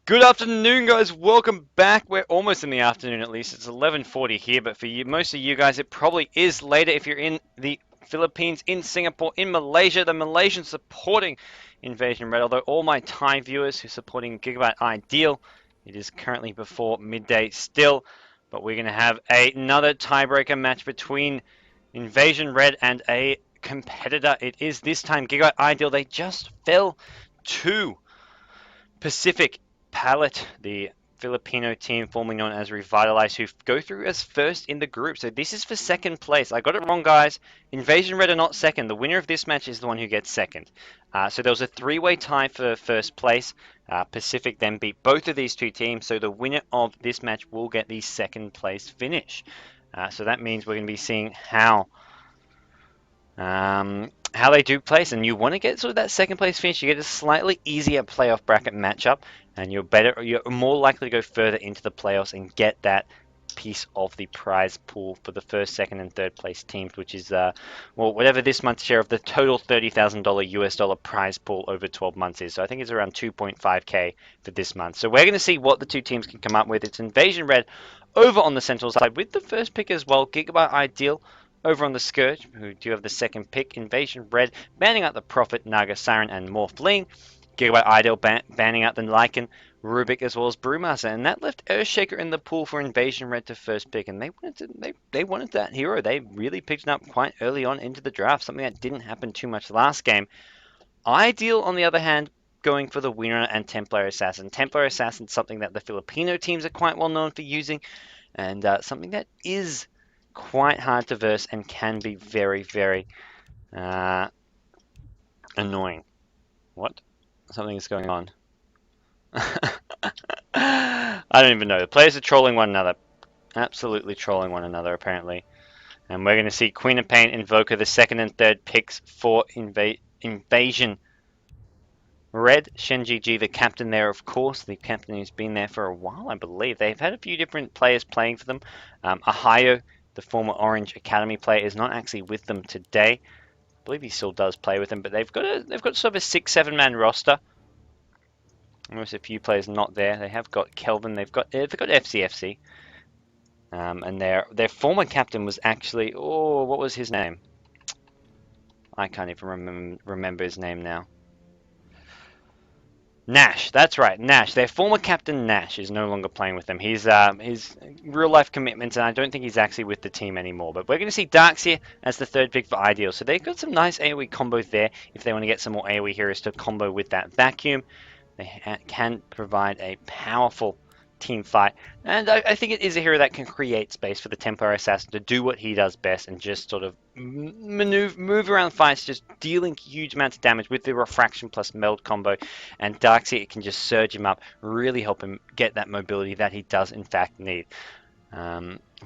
Good afternoon, guys. Welcome back. We're almost in the afternoon, at least. It's 11:40 here, but for you, most of you guys, it probably is later if you're in the Philippines, in Singapore, in Malaysia. The Malaysians supporting Inv-Red, although all my Thai viewers who are supporting Gigabyte.iDeal, it is currently before midday still, but we're going to have another tiebreaker match between Inv-Red and a competitor. It is this time Gigabyte.iDeal. They just fell to Pacific Palette, the Filipino team formerly known as Revitalize, who go through as first in the group. So this is for second place. I got it wrong, guys. Inv-Red are not second. The winner of this match is the one who gets second. So there was a three-way tie for first place. Pacific then beat both of these two teams. So the winner of this match will get the second place finish. So that means we're going to be seeing how they do place, and you want to get sort of that second place finish. You get a slightly easier playoff bracket matchup, and you're more likely to go further into the playoffs and get that piece of the prize pool for the first, second, and third place teams, which is well, whatever this month's share of the total $30,000 US dollar prize pool over 12 months is. So I think it's around 2.5k for this month. So we're going to see what the two teams can come up with. It's Inv-Red over on the Sentinel side with the first pick as well, Gigabyte.iDeal over on the Scourge, who do have the second pick. Inv-Red banning out the Prophet, Naga, Siren, and Morphling. Gigabyte.iDeal banning out the Lycan, Rubik, as well as Brewmaster, and that left Earthshaker in the pool for Inv-Red to first pick, and they wanted that hero. They really picked it up quite early on into the draft, something that didn't happen too much last game. iDeal, on the other hand, going for the winner and Templar Assassin. Templar Assassin, something that the Filipino teams are quite well known for using, and something that is quite hard to verse and can be very, very annoying. What? Something is going on. I don't even know. The players are trolling one another. Absolutely trolling one another, apparently. And we're going to see Queen of Pain, Invoker, the second and third picks for Invasion Red. Shen-Ji, the captain there, of course. The captain who's been there for a while, I believe. They've had a few different players playing for them. Ahayo, the former Orange Academy player, is not actually with them today. I believe he still does play with them, but they've got sort of a 6-7 man roster. There's a few players not there. They have got Kelvin. They've got FCFC, and their former captain was actually, oh, what was his name? I can't even remember his name now. Nash, that's right, Nash. Their former captain Nash is no longer playing with them. He's his real life commitments, and I don't think he's actually with the team anymore. But we're going to see Darkseer as the third pick for iDeal. So they've got some nice AoE combos there if they want to get some more AoE heroes to combo with that vacuum. They can provide a powerful team fight, and I think it is a hero that can create space for the Templar Assassin to do what he does best and just sort of move around fights, just dealing huge amounts of damage with the Refraction plus Meld combo. And Darkseer can just surge him up, really help him get that mobility that he does in fact need.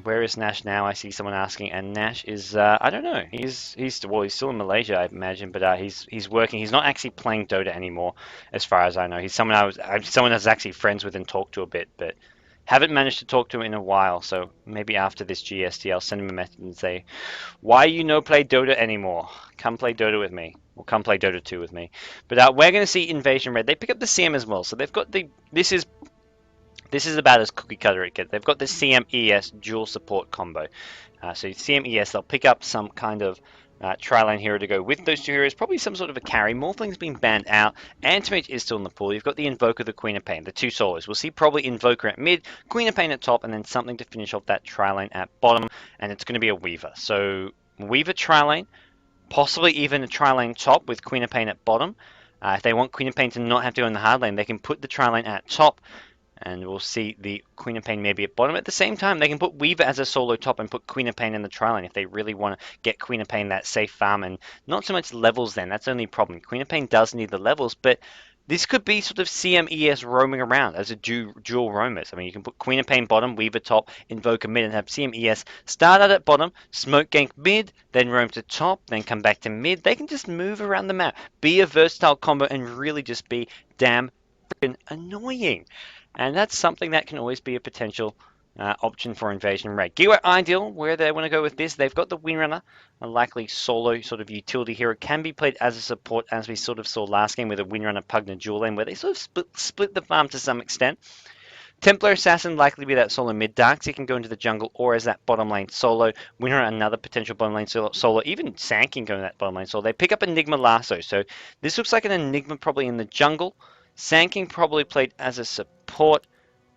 Where is Nash now? I see someone asking, and Nash is I don't know. He's still in Malaysia, I imagine, but he's working. He's not actually playing Dota anymore, as far as I know. He's someone I was actually friends with and talked to a bit, but haven't managed to talk to him in a while. So maybe after this GST, I'll send him a message and say, "Why you no play Dota anymore? Come play Dota with me, or come play Dota 2 with me." But we're going to see Inv-Red. They pick up the CM as well, so they've got this is about as cookie cutter it gets. They've got the CM-ES dual support combo. So CM-ES, they'll pick up some kind of tri-lane hero to go with those two heroes. Probably some sort of a carry. Morphling's been banned out. Antimage is still in the pool. You've got the Invoker, the Queen of Pain, the two solos. We'll see probably Invoker at mid, Queen of Pain at top, and then something to finish off that tri-lane at bottom. And it's going to be a Weaver. So Weaver tri-lane, possibly even a tri-lane top with Queen of Pain at bottom. If they want Queen of Pain to not have to go in the hard lane, they can put the tri-lane at top. And we'll see the Queen of Pain maybe at bottom. At the same time, they can put Weaver as a solo top and put Queen of Pain in the tri-lane if they really want to get Queen of Pain that safe farm. And not so much levels then. That's the only problem. Queen of Pain does need the levels, but this could be sort of CM-ES roaming around as a dual roamers. I mean, you can put Queen of Pain bottom, Weaver top, Invoker mid, and have CM-ES start out at bottom, smoke gank mid, then roam to top, then come back to mid. They can just move around the map, be a versatile combo, and really just be damn freaking annoying. And that's something that can always be a potential option for Invasion Red. Gigabyte.iDeal, where they want to go with this, they've got the Windrunner, a likely solo sort of utility hero, can be played as a support, as we sort of saw last game with a Windrunner Pugna dual lane, where they sort of split the farm to some extent. Templar Assassin likely to be that solo mid. Darkseid can go into the jungle or as that bottom lane solo. Winner another potential bottom lane solo. Even Sand can go in that bottom lane solo. They pick up Enigma Lasso. So this looks like an Enigma probably in the jungle. Sand King probably played as a support.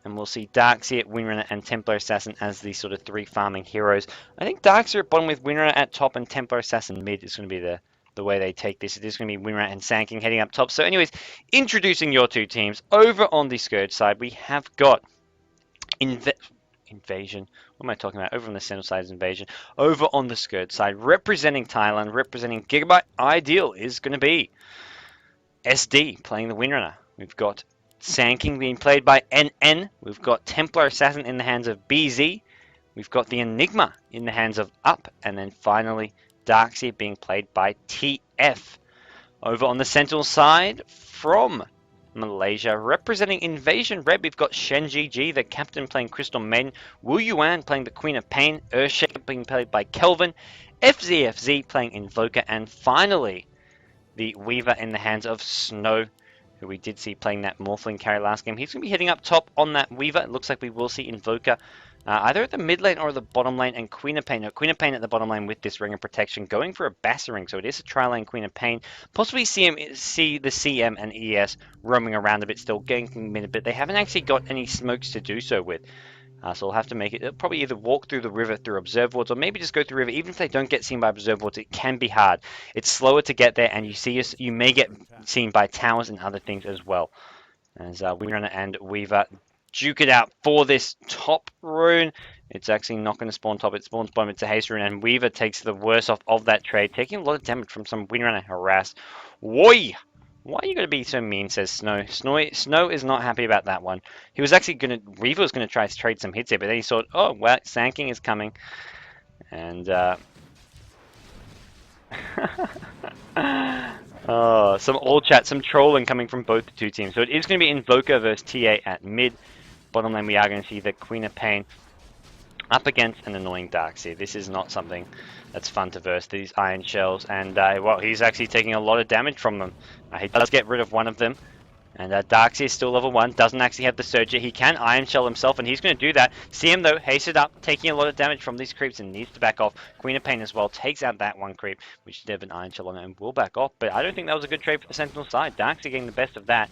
And we'll see Darkseid, Windrunner, and Templar Assassin as the sort of three farming heroes. I think Darkseid at bottom with Windrunner at top and Templar Assassin mid is going to be the way they take this. It is going to be Windrunner and Sand King heading up top. So anyways, introducing your two teams. Over on the Scourge side, we have got Invasion. What am I talking about? Over on the Sentinel side is Invasion. Over on the Scourge side, representing Thailand, representing Gigabyte.iDeal is going to be SD playing the Windrunner. We've got Sand King being played by NN. We've got Templar Assassin in the hands of BZ. We've got the Enigma in the hands of Up. And then finally, Darkseid being played by TF. Over on the Sentinel side, from Malaysia, representing Invasion Red, we've got Shen GG, the captain, playing Crystal Maiden. Wu Yuan playing the Queen of Pain. Earthshaker being played by Kelvin. FZFZ playing Invoker. And finally, the Weaver in the hands of Snow, who we did see playing that Morphling carry last game. He's going to be heading up top on that Weaver. It looks like we will see Invoker either at the mid lane or the bottom lane, and Queen of Pain. No, Queen of Pain at the bottom lane with this Ring of Protection, going for a Bassering, so it is a tri-lane Queen of Pain. Possibly see the CM and ES roaming around a bit still, getting a minute, but they haven't actually got any smokes to do so with. So we'll have to make it. They'll probably either walk through the river through observe wards, or maybe just go through the river. Even if they don't get seen by observe wards, it can be hard. It's slower to get there, and you may get seen by towers and other things as well. As Windrunner and Weaver duke it out for this top rune. It's actually not going to spawn top. It spawns bottom. It's a haste rune, and Weaver takes the worst off of that trade, taking a lot of damage from some Windrunner harass. Woi! Why are you going to be so mean, says Snow. Snow is not happy about that one. He was actually going to... Weaver was going to try to trade some hits here, but then he thought, oh, well, Sand King is coming. And, oh, some all chat, some trolling coming from both the two teams. So it is going to be Invoker versus TA at mid. Bottom lane, we are going to see the Queen of Pain up against an annoying Darkseid. This is not something that's fun to verse, these Iron Shells. And, well, he's actually taking a lot of damage from them. He does get rid of one of them. And Darkseid is still level 1, doesn't actually have the Surge yet. He can Iron Shell himself, and he's going to do that. CM, though, hasted up, taking a lot of damage from these creeps and needs to back off. Queen of Pain as well takes out that one creep, which did have an Iron Shell on it, and will back off. But I don't think that was a good trade for the Sentinel side. Darkseid getting the best of that.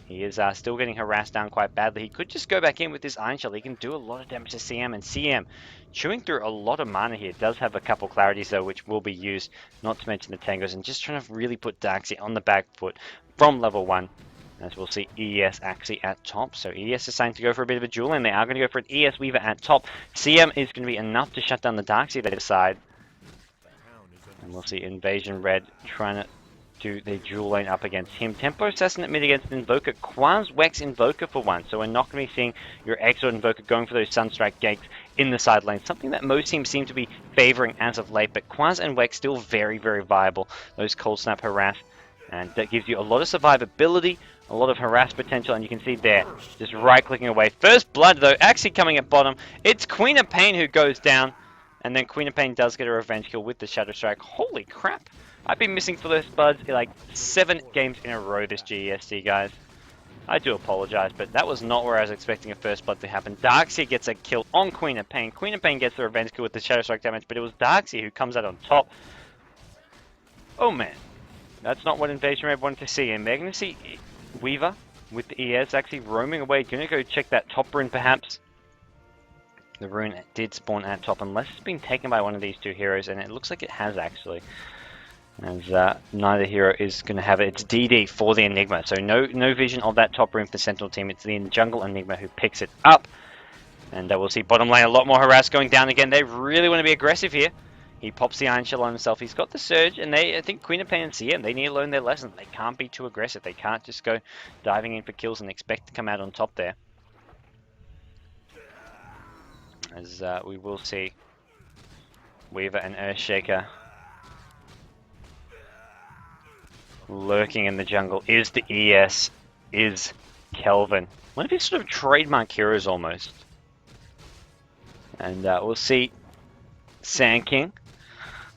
He is still getting harassed down quite badly. He could just go back in with this Iron Shell. He can do a lot of damage to CM, and CM chewing through a lot of mana here. Does have a couple clarities, though, which will be used, not to mention the Tangos, and just trying to really put Darkseid on the back foot from level 1. As we'll see ES actually at top. So ES is starting to go for a bit of a duel, and they are going to go for an ES Weaver at top. CM is going to be enough to shut down the Darkseid side. And we'll see Invasion Red trying to do the dual lane up against him. Templar Assassin at mid against Invoker. Quaz Wex Invoker for once. So we're not going to be seeing your Exort Invoker going for those Sunstrike gates in the side lane. Something that most teams seem to be favoring as of late. But Quaz and Wex still very, very viable. Those Cold Snap Harass. And that gives you a lot of survivability, a lot of harass potential, and you can see there, just right-clicking away. First blood, though, actually coming at bottom. It's Queen of Pain who goes down, and then Queen of Pain does get a revenge kill with the Shadow Strike. Holy crap! I've been missing first bloods in like 7 games in a row this GEST, guys. I do apologize, but that was not where I was expecting a first blood to happen. Darkseid gets a kill on Queen of Pain. Queen of Pain gets the revenge kill with the Shadow Strike damage, but it was Darkseid who comes out on top. Oh, man. That's not what Invasion Red wanted to see, and they're going to see Weaver with the ES actually roaming away. Going to go check that top rune, perhaps. The rune did spawn at top, unless it's been taken by one of these two heroes, and it looks like it has, actually. As neither hero is going to have it. It's DD for the Enigma, so no vision of that top rune for the Sentinel team. It's the Jungle Enigma who picks it up. And we'll see bottom lane, a lot more harass going down again. They really want to be aggressive here. He pops the Iron Shell on himself. He's got the Surge, and I think Queen of Pain and CM, they need to learn their lesson. They can't be too aggressive. They can't just go diving in for kills and expect to come out on top there. As we will see Weaver and Earthshaker lurking in the jungle. Is the ES, is Kelvin. One of his sort of trademark heroes almost. And we'll see Sand King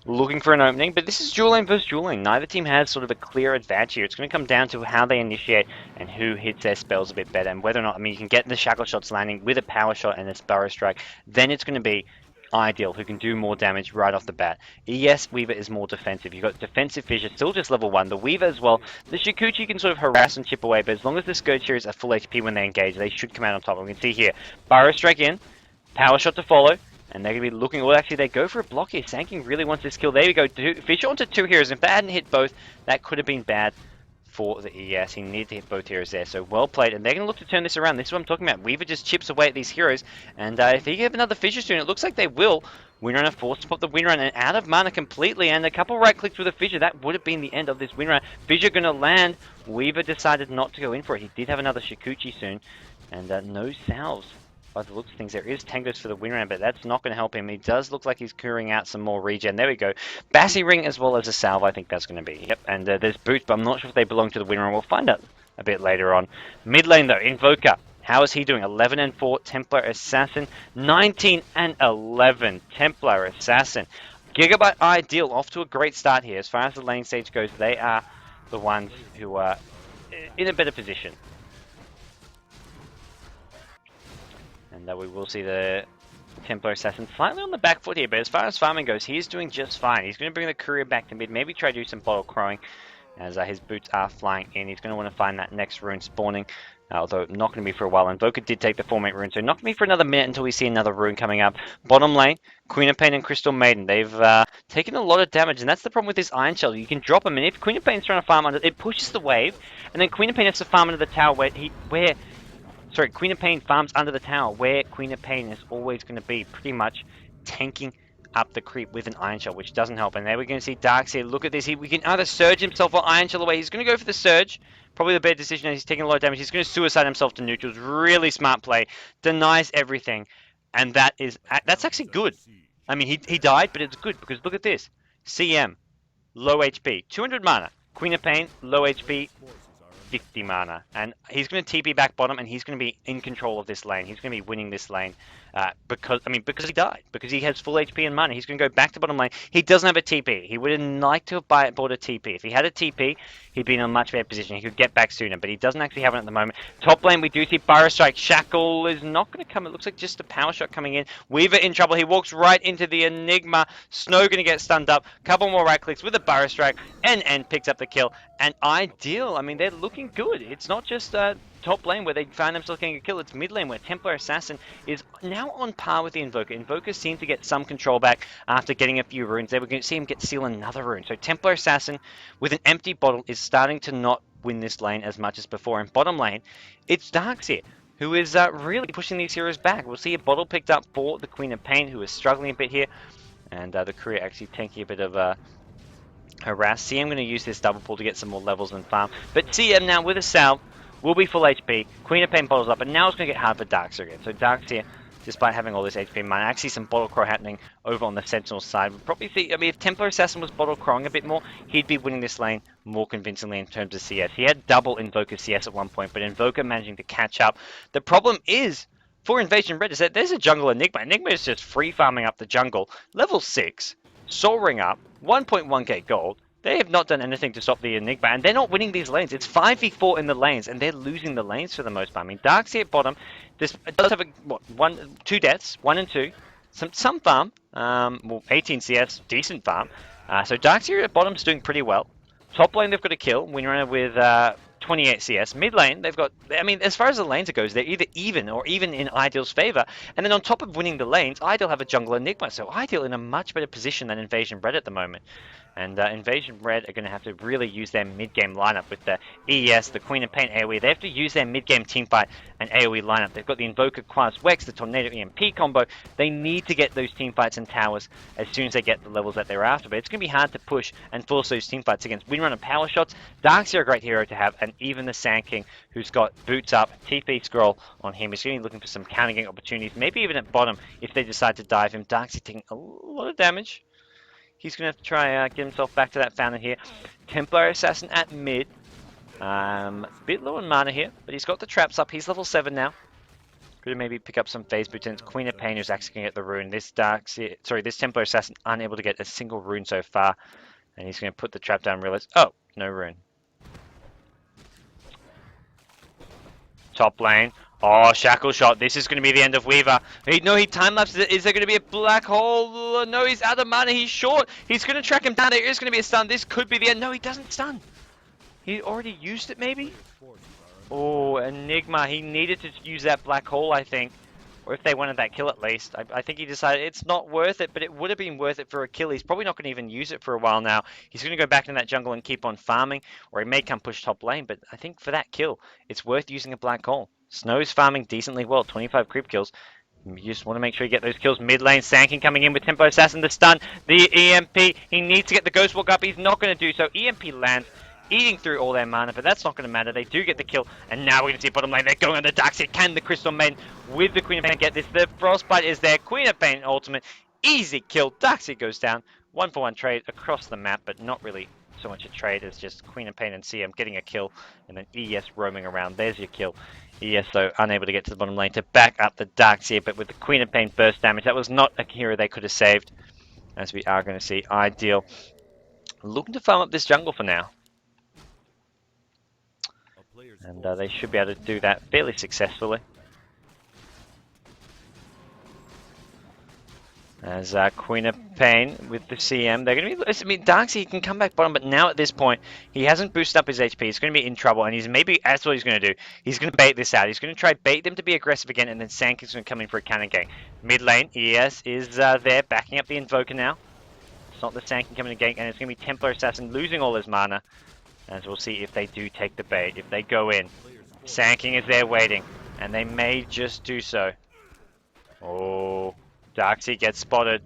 looking for an opening, but this is dual lane versus dual lane. Neither team has sort of a clear advantage here. It's going to come down to how they initiate and who hits their spells a bit better, and whether or not, I mean, you can get the shackle shots landing with a power shot and a Burrow Strike, then it's going to be Ideal, who can do more damage right off the bat. Yes, Weaver is more defensive. You've got defensive Fissure, still just level 1. The Weaver as well. The Shukuchi can sort of harass and chip away, but as long as the Scourge are full HP when they engage, they should come out on top. We can see here, Burrow Strike in, power shot to follow, and they're going to be looking, well actually they go for a block here. Sand King really wants this kill. There we go, Fissure onto 2 heroes. If they hadn't hit both, that could have been bad for the ES. He needed to hit both heroes there, so well played, and they're going to look to turn this around. This is what I'm talking about. Weaver just chips away at these heroes, and if he have another Fissure soon, it looks like they will. Windrunner forced to pop the Windrunner and out of mana completely, and a couple right clicks with a Fissure. That would have been the end of this Windrunner. Fissure going to land. Weaver decided not to go in for it. He did have another Shukuchi soon, and no salves. By the looks of things, there is Tangos for the Windrunner, but that's not going to help him. He does look like he's clearing out some more regen. There we go. Bassy Ring as well as a salve, I think that's going to be. Yep, and there's boots, but I'm not sure if they belong to the Windrunner. We'll find out a bit later on. Mid lane, though, Invoker. How is he doing? 11 and 4, Templar Assassin. 19 and 11, Templar Assassin. Gigabyte.iDeal off to a great start here. As far as the lane stage goes, they are the ones who are in a better position. And we will see the Templar Assassin slightly on the back foot here, but as far as farming goes, he's doing just fine. He's going to bring the courier back to mid, maybe try to do some bottle crowing, as his boots are flying in. He's going to want to find that next rune spawning, although not going to be for a while. Invoker did take the 4-mate rune, so not going to be for another minute until we see another rune coming up. Bottom lane, Queen of Pain and Crystal Maiden. They've taken a lot of damage, and that's the problem with this Iron Shell. You can drop them, and if Queen of Pain's trying to farm under, it pushes the wave, and then Queen of Pain has to farm under the tower where Queen of Pain farms under the tower, where Queen of Pain is always going to be pretty much tanking up the creep with an Iron Shell, which doesn't help. And there we're going to see Darks here. Look at this. We can either Surge himself or Iron Shell away. He's going to go for the Surge. Probably the better decision, as he's taking a lot of damage. He's going to suicide himself to neutrals. Really smart play. Denies everything. And that's actually good. I mean, he died, but it's good, because look at this. CM, low HP, 200 mana. Queen of Pain, low HP, 50 mana, and he's going to TP back bottom, and he's going to be in control of this lane. He's going to be winning this lane because he died, because he has full HP and mana. He's going to go back to bottom lane. He doesn't have a TP. He would have liked to have bought a TP. If he had a TP, he'd be in a much better position. He could get back sooner, but he doesn't actually have it at the moment. Top lane, we do see Burrow Strike. Shackle is not going to come. It looks like just a power shot coming in. Weaver in trouble. He walks right into the Enigma. Snow going to get stunned up. Couple more right clicks with a Burrow Strike, and picks up the kill. And Ideal, I mean, they're looking good. It's not just top lane where they find themselves getting a kill. It's mid lane where Templar Assassin is now on par with the Invoker. Invoker seemed to get some control back after getting a few runes. They were going to see him get steal another rune. So Templar Assassin with an empty bottle is starting to not win this lane as much as before. In bottom lane, it's Darks here, who is really pushing these heroes back. We'll see a bottle picked up for the Queen of Pain, who is struggling a bit here. And the courier actually taking a bit of harass. CM going to use this double pull to get some more levels and farm. But CM now with a salve will be full HP. Queen of Pain bottles up, and now it's going to get hard for Darks again. So Darks here, despite having all this HP in mind, actually some bottle crow happening over on the Sentinel side. We'll probably see, I mean, if Templar Assassin was bottle crowing a bit more, he'd be winning this lane more convincingly in terms of CS. He had double Invoker CS at one point, but Invoker managing to catch up. The problem is, for Inv-Red, is that there's a jungle Enigma. Enigma is just free farming up the jungle. Level 6, Soul Ring up, 1.1k gold. They have not done anything to stop the Enigma, and they're not winning these lanes. It's 5v4 in the lanes, and they're losing the lanes for the most part. I mean, Dark's here at bottom. This does have two deaths, 1 and 2. Some farm, well, 18 CS, decent farm. So Dark's here at bottom's doing pretty well. Top lane, they've got a kill. Windrunner with 28 CS. Mid lane, they've got, I mean, as far as the lanes goes, they're either even or even in Ideal's favor. And then on top of winning the lanes, Ideal have a jungle Enigma. So Ideal in a much better position than Inv-Red at the moment. And Inv-Red are going to have to really use their mid-game lineup with the ES, the Queen of Pain AoE. They have to use their mid-game teamfight and AoE lineup. They've got the Invoker Quas Wex, the Tornado EMP combo. They need to get those teamfights and towers as soon as they get the levels that they're after. But it's going to be hard to push and force those teamfights against Windrunner power shots. Darks are a great hero to have, and even the Sand King, who's got boots up, TP scroll on him, is going to be looking for some counter-game opportunities. Maybe even at bottom if they decide to dive him. Darks is taking a lot of damage. He's going to have to try get himself back to that fountain here. Templar Assassin at mid. Bit low on mana here, but he's got the traps up. He's level 7 now. Could maybe pick up some phase boots, and it's Queen of Pain who's actually going to get the rune. This this Templar Assassin unable to get a single rune so far. And he's going to put the trap down, realize, oh, no rune. Top lane. Oh, shackle shot. This is going to be the end of Weaver. He time-lapses it. Is there going to be a black hole? No, he's out of mana. He's short. He's going to track him down. There is going to be a stun. This could be the end. No, he doesn't stun. He already used it, maybe? Oh, Enigma. He needed to use that black hole, I think. Or if they wanted that kill at least. I think he decided it's not worth it, but it would have been worth it for a kill. He's probably not going to even use it for a while now. He's going to go back in that jungle and keep on farming, or he may come push top lane, but I think for that kill, it's worth using a black hole. Snow's farming decently well, 25 creep kills. You just want to make sure you get those kills. Mid lane, Sankin coming in with Tempo Assassin, the stun, the EMP. He needs to get the Ghost Walk up. He's not going to do so. EMP lands, eating through all their mana, but that's not going to matter. They do get the kill, and now we're going to see bottom lane. They're going on the Dark Seed. Can the Crystal Maiden with the Queen of Pain get this? The Frostbite is there. Queen of Pain ultimate. Easy kill. Dark Seed goes down. 1-for-1 trade across the map, but not really so much a trade as just Queen of Pain and CM getting a kill, and then ES roaming around. There's your kill. ES, though, unable to get to the bottom lane to back up the Dark Seed, but with the Queen of Pain burst damage, that was not a hero they could have saved, as we are going to see iDeal looking to farm up this jungle for now. And they should be able to do that fairly successfully. As Queen of Pain with the CM, they're going to be. I mean, Darkseid can come back bottom, but now at this point, he hasn't boosted up his HP. He's going to be in trouble, and that's what he's going to do. He's going to bait this out. He's going to try bait them to be aggressive again, and then Sankin's going to come in for a cannon gank. Mid lane, ES is there, backing up the Invoker now. It's not the Sankin coming to gank, and it's going to be Templar Assassin losing all his mana. As we'll see if they do take the bait, if they go in. Sanking is there waiting, and they may just do so. Oh, Darkseid gets spotted.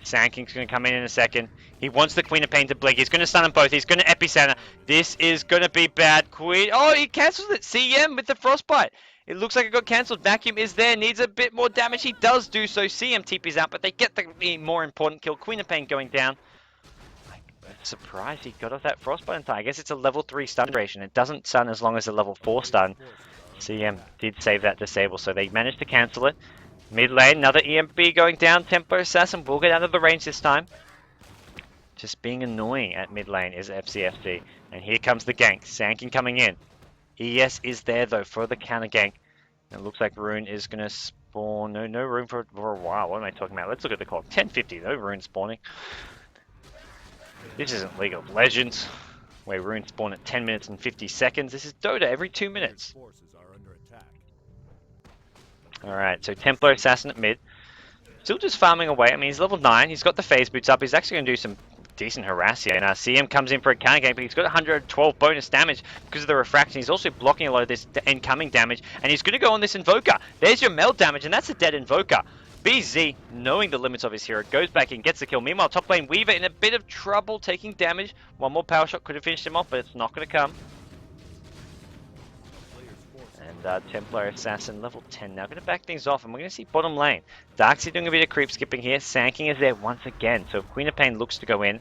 Sanking's going to come in a second. He wants the Queen of Pain to blink. He's going to stun them both. He's going to epicenter. This is going to be bad. Queen. Oh, he cancels it. CM with the Frostbite. It looks like it got cancelled. Vacuum is there. Needs a bit more damage. He does do so. CM TP's out, but they get the more important kill. Queen of Pain going down. Surprised he got off that Frostbite in time. I guess it's a level 3 stun duration. It doesn't stun as long as a level 4 stun. CM did save that disable, so they managed to cancel it. Mid lane, another EMP going down. Tempo Assassin will get out of the range this time. Just being annoying at mid lane is FCFC. And here comes the gank. Sankin coming in. ES is there though for the counter gank. And it looks like Rune is going to spawn. No room for a while. What am I talking about? Let's look at the clock. 10:50. No Rune spawning. This isn't League of Legends, where runes spawn at 10 minutes and 50 seconds. This is Dota every 2 minutes. Alright, so Templar Assassin at mid. Still just farming away. I mean, he's level 9. He's got the phase boots up. He's actually going to do some decent harass here. And CM comes in for a counter game, but he's got 112 bonus damage because of the refraction. He's also blocking a lot of this incoming damage. And he's going to go on this Invoker. There's your meld damage, and that's a dead Invoker. BZ, knowing the limits of his hero, goes back in, gets the kill. Meanwhile, top lane Weaver in a bit of trouble, taking damage. One more power shot could have finished him off, but it's not going to come. And Templar Assassin, level 10 now. Going to back things off, and we're going to see bottom lane. Darkseid doing a bit of creep skipping here. Sanking is there once again. So Queen of Pain looks to go in.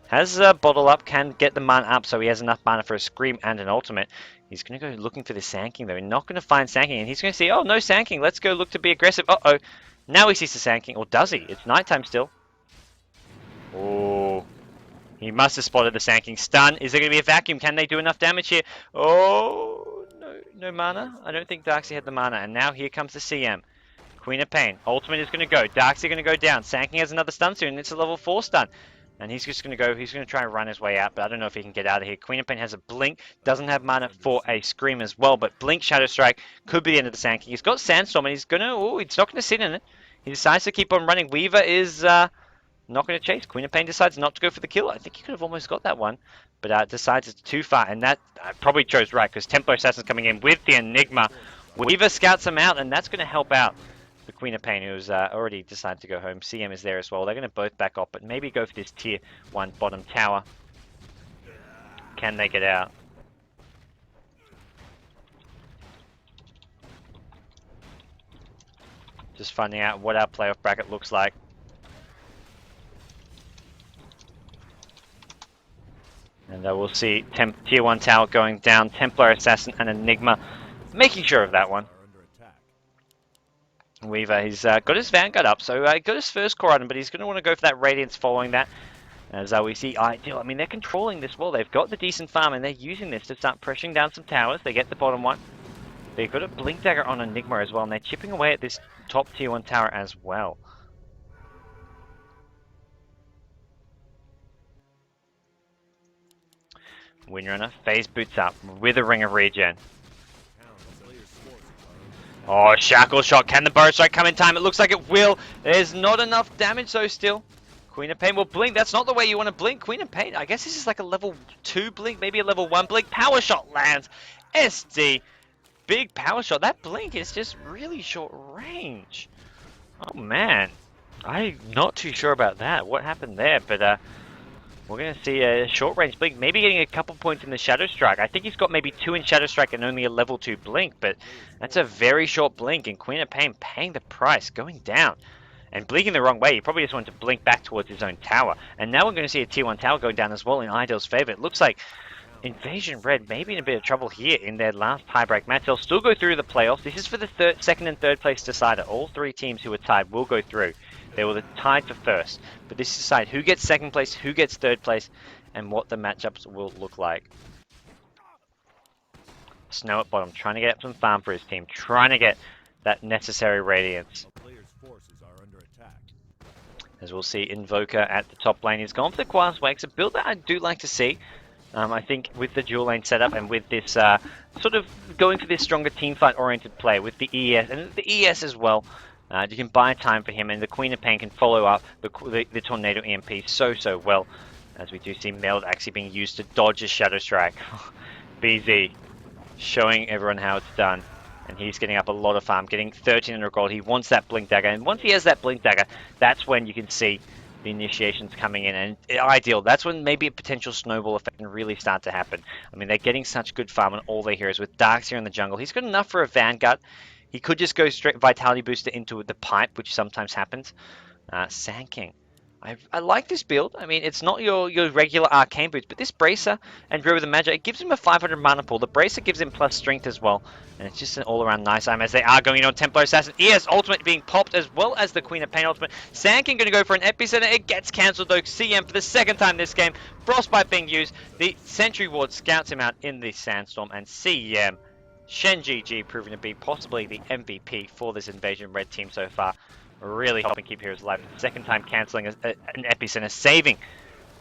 Has a bottle up, can get the mana up, so he has enough mana for a Scream and an ultimate. He's going to go looking for the Sanking, though. He's not going to find Sanking, and he's going to see, oh, no Sanking. Let's go look to be aggressive. Uh-oh. Now he sees the Sanking, or does he? It's nighttime still. Oh, he must have spotted the Sanking. Stun. Is there going to be a vacuum? Can they do enough damage here? Oh, no mana. I don't think Darkseid had the mana. And now here comes the CM. Queen of Pain. Ultimate is going to go. Darkseid going to go down. Sanking has another stun soon. It's a level 4 stun. And he's just going to go. He's going to try and run his way out, but I don't know if he can get out of here. Queen of Pain has a blink. Doesn't have mana for a Scream as well, but blink, Shadow Strike could be the end of the Sanking. He's got Sandstorm, and he's going to. Oh, it's not going to sit in it. He decides to keep on running. Weaver is not going to chase. Queen of Pain decides not to go for the kill. I think he could have almost got that one, but decides it's too far, and that probably chose right, because Templar Assassin's coming in with the Enigma. Weaver scouts him out, and that's going to help out the Queen of Pain, who's already decided to go home. CM is there as well. They're going to both back off, but maybe go for this tier 1 bottom tower. Can they get out? Just finding out what our playoff bracket looks like. And we'll see tier 1 tower going down. Templar Assassin and Enigma making sure of that one. Weaver, he's got his Vanguard up, so got his first core item, but he's going to want to go for that Radiance following that. As we see iDeal, I mean, they're controlling this well. They've got the decent farm, and they're using this to start pressuring down some towers. They get the bottom one. They've got a Blink Dagger on Enigma as well, and they're chipping away at this top tier 1 tower as well. Windrunner, phase boots up with a Ring of Regen. Oh, Shackle Shot. Can the Burrow Strike come in time? It looks like it will. There's not enough damage though still. Queen of Pain will blink. That's not the way you want to blink. Queen of Pain, I guess this is like a level 2 blink, maybe a level 1 blink. Power Shot lands. SD. Big Power Shot. That blink is just really short range. Oh man. I'm not too sure about that. What happened there? But we're going to see a short range blink, maybe getting a couple points in the Shadow Strike. I think he's got maybe 2 in Shadow Strike and only a level 2 blink, but that's a very short blink, and Queen of Pain paying the price, going down. And blinking the wrong way, he probably just wanted to blink back towards his own tower. And now we're going to see a tier 1 tower going down as well in iDeal's favor. It looks like Inv-Red may be in a bit of trouble here in their last tiebreak match. They'll still go through the playoffs. This is for the second and third place decider. All 3 teams who are tied will go through. They were tied for first, but this decides who gets second place, who gets third place, and what the matchups will look like. Snow at bottom, trying to get up some farm for his team, trying to get that necessary Radiance. As we'll see, Invoker at the top lane. He's gone for the Quas Wakes, a build that I do like to see. I think with the dual lane setup and with this sort of going for this stronger teamfight oriented play with the ES and the ES as well. You can buy time for him, and the Queen of Pain can follow up the Tornado EMP so well, as we do see Meld actually being used to dodge a Shadow Strike. BZ showing everyone how it's done, and he's getting up a lot of farm, getting 1300 gold. He wants that Blink Dagger, and once he has that Blink Dagger, that's when you can see the initiations coming in, and iDeal, that's when maybe a potential snowball effect can really start to happen. I mean, they're getting such good farm on all their heroes with Darkseer in the jungle. He's got enough for a Vanguard. He could just go straight Vitality Booster into the pipe, which sometimes happens. Sand King. I like this build. I mean, it's not your regular Arcane Boots, but this Bracer and Grow with the Magi, it gives him a 500 mana pool. The Bracer gives him plus strength as well, and it's just an all-around nice item as they are going on Templar Assassin. ES ultimate being popped as well as the Queen of Pain ultimate. Sand King going to go for an Epicenter. It gets cancelled though. CM for the second time this game. Frostbite being used. The Sentry Ward scouts him out in the Sandstorm, and CM Shen GG proving to be possibly the MVP for this Inv-Red team so far. Really helping keep heroes alive. Second time cancelling an Epicenter,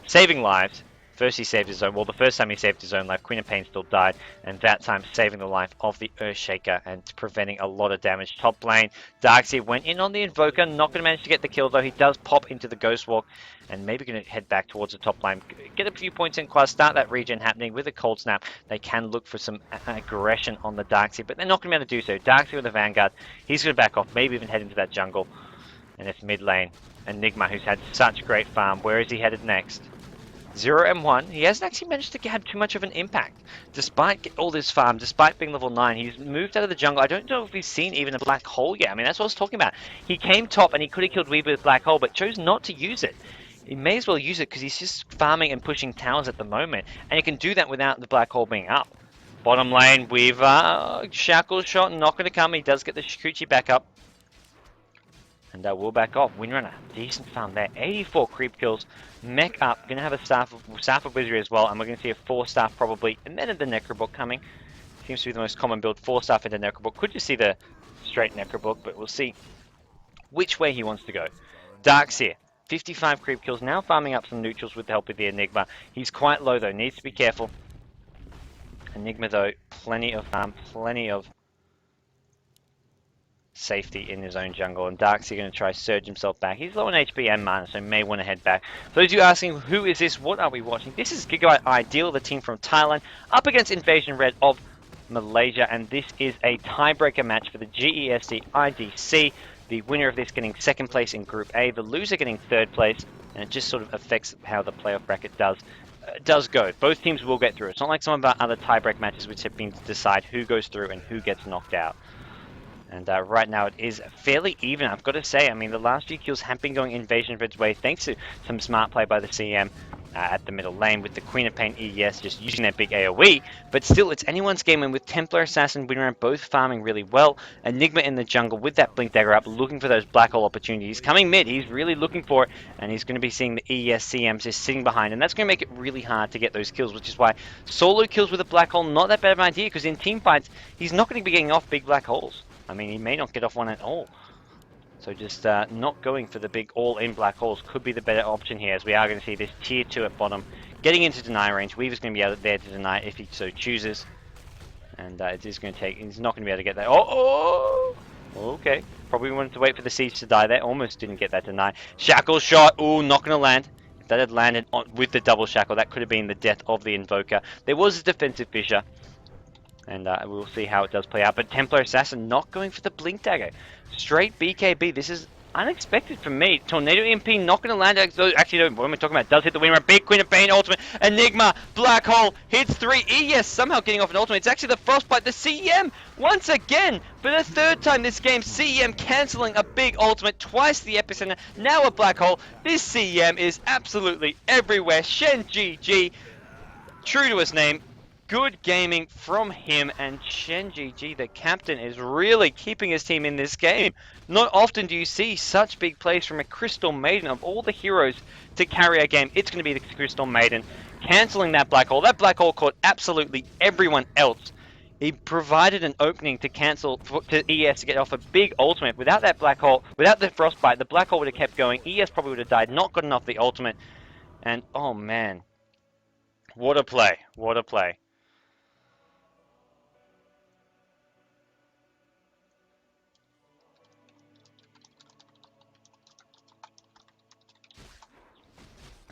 saving lives. First he saved his own, well the first time he saved his own life, Queen of Pain still died, and that time saving the life of the Earthshaker and preventing a lot of damage. Top lane, Darkseer went in on the Invoker, not going to manage to get the kill though. He does pop into the Ghost Walk, and maybe going to head back towards the top lane. Get a few points in Quas, start that regen happening with a Cold Snap. They can look for some aggression on the Darkseer, but they're not going to be able to do so. Darkseer with the Vanguard, he's going to back off, maybe even head into that jungle. And it's mid lane. Enigma, who's had such great farm. Where is he headed next? 0M1. He hasn't actually managed to have too much of an impact. Despite all this farm, despite being level 9, he's moved out of the jungle. I don't know if he's seen even a Black Hole yet. I mean, that's what I was talking about. He came top and he could have killed Weaver with Black Hole, but chose not to use it. He may as well use it because he's just farming and pushing towers at the moment. And he can do that without the Black Hole being up. Bottom lane, Weaver. Shackle Shot, not going to come. He does get the Shikuchi back up. And we'll back off. Windrunner, decent farm there. 84 creep kills. Mech up. Going to have a Staff of Wizardry as well. And we're going to see a 4-staff probably. And then the Necrobook coming. Seems to be the most common build. 4-staff into Necrobook. Could just see the straight Necrobook, but we'll see which way he wants to go. Darkseer, 55 creep kills. Now farming up some neutrals with the help of the Enigma. He's quite low though. Needs to be careful. Enigma though, plenty of farm. Plenty of safety in his own jungle, and Darkseer going to try surge himself back. He's low on HP and mana, so may want to head back. For those of you asking, who is this? What are we watching? This is Gigabyte.iDeal, the team from Thailand, up against Inv-Red of Malaysia, and this is a tiebreaker match for the GEST IDC. The winner of this getting second place in Group A, the loser getting third place, and it just sort of affects how the playoff bracket does go. Both teams will get through. It's not like some of our other tiebreak matches which have been to decide who goes through and who gets knocked out. And right now it is fairly even, I've got to say. I mean, the last few kills have been going Inv-Red's way thanks to some smart play by the CM. at the middle lane with the Queen of Pain ES just using their big AoE, but still it's anyone's game, and with Templar Assassin, Winram both farming really well. Enigma in the jungle with that Blink Dagger up, looking for those black hole opportunities. Coming mid, he's really looking for it, and he's going to be seeing the ES CMs just sitting behind, and that's going to make it really hard to get those kills, which is why solo kills with a black hole, not that bad of an idea, because in team fights, he's not going to be getting off big black holes. I mean, he may not get off one at all. So just not going for the big all-in black holes could be the better option here, as we are going to see this tier 2 at bottom getting into deny range. Weaver's going to be out there to deny if he so chooses. And it is going to take, he's not going to be able to get that. Oh! Okay. Probably wanted to wait for the siege to die there. Almost didn't get that deny. Shackle shot. Ooh, not going to land. If that had landed with the double shackle, that could have been the death of the Invoker. There was a defensive fissure. And we'll see how it does play out. But Templar Assassin not going for the Blink Dagger. Straight BKB. This is unexpected for me. Tornado EMP not going to land. Actually, no, what am I talking about? Does hit the winner. Big Queen of Pain ultimate. Enigma. Black Hole. Hits 3. ES somehow getting off an ultimate. It's actually the Frostbite. The CEM. Once again. For the third time this game. CEM cancelling a big ultimate. Twice the epicenter. Now a Black Hole. This CEM is absolutely everywhere. Shen GG. True to his name. Good gaming from him, and Shen GG, the captain, is really keeping his team in this game. Not often do you see such big plays from a Crystal Maiden. Of all the heroes to carry a game, it's going to be the Crystal Maiden. Cancelling that black hole. That black hole caught absolutely everyone else. He provided an opening to cancel to ES to get off a big ultimate. Without that black hole, without the Frostbite, the black hole would have kept going. ES probably would have died, not gotten off the ultimate. And oh man, what a play. What a play.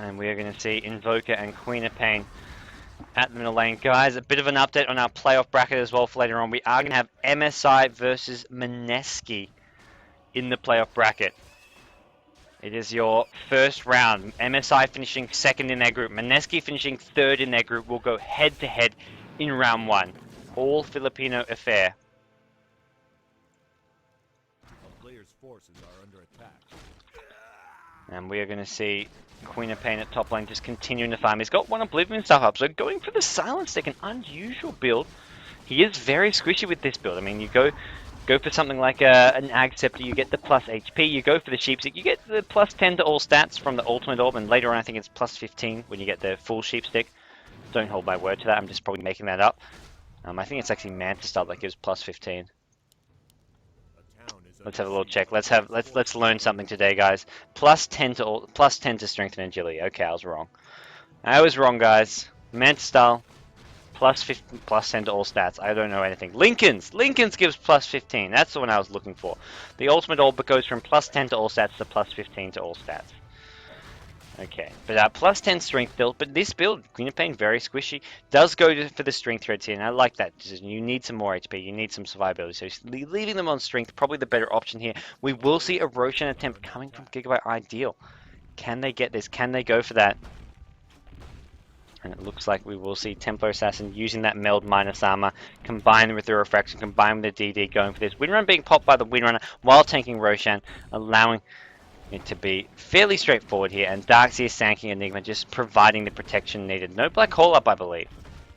And we are going to see Invoker and Queen of Pain at the middle lane. Guys, a bit of an update on our playoff bracket as well for later on. We are going to have MSI versus Mineski in the playoff bracket. It is your first round. MSI finishing second in their group. Mineski finishing third in their group will go head-to-head in round 1. All Filipino affair. A player's forces are under attack. And we are going to see Queen of Pain at top lane just continuing to farm. He's got one Oblivion stuff up, so going for the Silence Stick, an unusual build. He is very squishy with this build. I mean, you go for something like an Ag Scepter, you get the plus HP. You go for the Sheep Stick, you get the plus 10 to all stats from the Ultimate Orb, and later on I think it's plus 15 when you get the full Sheep Stick. Don't hold my word to that, I'm just probably making that up. I think it's actually Mantis Style that gives plus 15. Let's have a little check. Let's learn something today, guys. Plus 10 to strength and agility. Okay, I was wrong. I was wrong, guys. Mantis Style, plus 10 to all stats. I don't know anything. Lincoln's gives plus 15. That's the one I was looking for. The Ultimate Orb goes from plus 10 to all stats to plus 15 to all stats. Okay, but plus 10 strength build, but this build, Queen of Pain, very squishy, does go for the strength threads here, and I like that. You need some more HP, you need some survivability, so leaving them on strength, probably the better option here. We will see a Roshan attempt coming from Gigabyte.iDeal. Can they get this? Can they go for that? And it looks like we will see Templar Assassin using that meld minus armor, combined with the refraction, combined with the DD, going for this. Windrunner being popped by the Windrunner while tanking Roshan, allowing it to be fairly straightforward here, and Darkseer sanking Enigma, just providing the protection needed. No black hole up, I believe.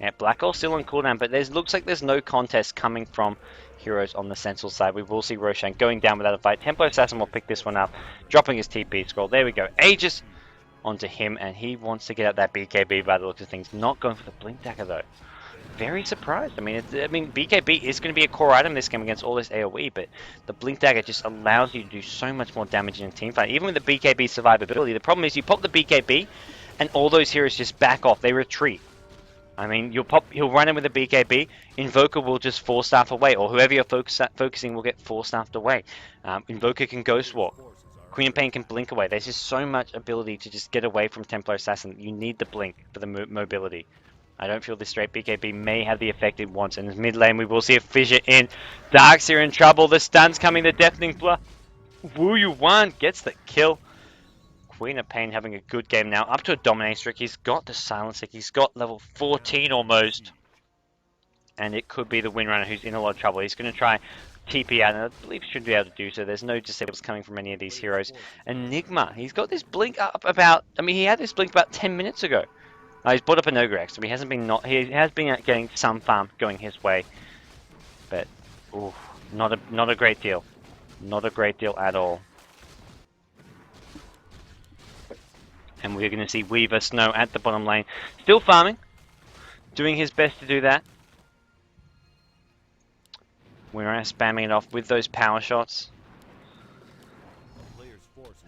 Yeah, black hole still on cooldown, but looks like there's no contest coming from heroes on the Sentinel side. We will see Roshan going down without a fight. Templar Assassin will pick this one up, dropping his TP scroll. There we go. Aegis onto him, and he wants to get up that BKB by the looks of things. Not going for the Blink Dagger though. Very surprised. I mean, BKB is going to be a core item this game against all this AoE, but the Blink Dagger just allows you to do so much more damage in a team fight. Even with the BKB survivability, the problem is you pop the BKB, and all those heroes just back off. They retreat. I mean, he'll run in with a BKB, Invoker will just 4-staff away, or whoever you're focusing will get 4-staffed away. Invoker can Ghost Walk. Queen of Pain can blink away. There's just so much ability to just get away from Templar Assassin. You need the blink for the mobility. I don't feel this straight BKB may have the effect it wants. And in mid lane, we will see a fissure in. Darkseer in trouble. The stun's coming. The Deafening Blur. Wu Yuan gets the kill. Queen of Pain having a good game now. Up to a dominate streak. He's got the Silence Stick. He's got level 14 almost. and it could be the Windrunner who's in a lot of trouble. He's going to try TP out, and I believe should be able to do so. There's no disables coming from any of these heroes. Enigma, he's got this blink up about, I mean, he had this blink about 10 minutes ago. He's brought up an Ogre, so he has been getting some farm going his way, but ooh, not a great deal. Not a great deal at all. And we're going to see Weaver Snow at the bottom lane, still farming, doing his best to do that. We're spamming it off with those power shots.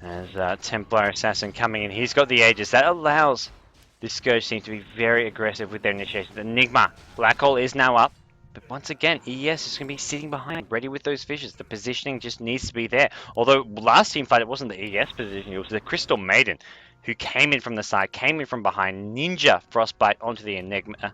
As Templar Assassin coming in, he's got the Aegis. That allows this Scourge team to be very aggressive with their initiation. Enigma, Black Hole is now up. But once again, ES is going to be sitting behind, ready with those fissures. The positioning just needs to be there. Although last team fight, it wasn't the ES position, it was the Crystal Maiden who came in from the side, came in from behind, Ninja Frostbite onto the Enigma.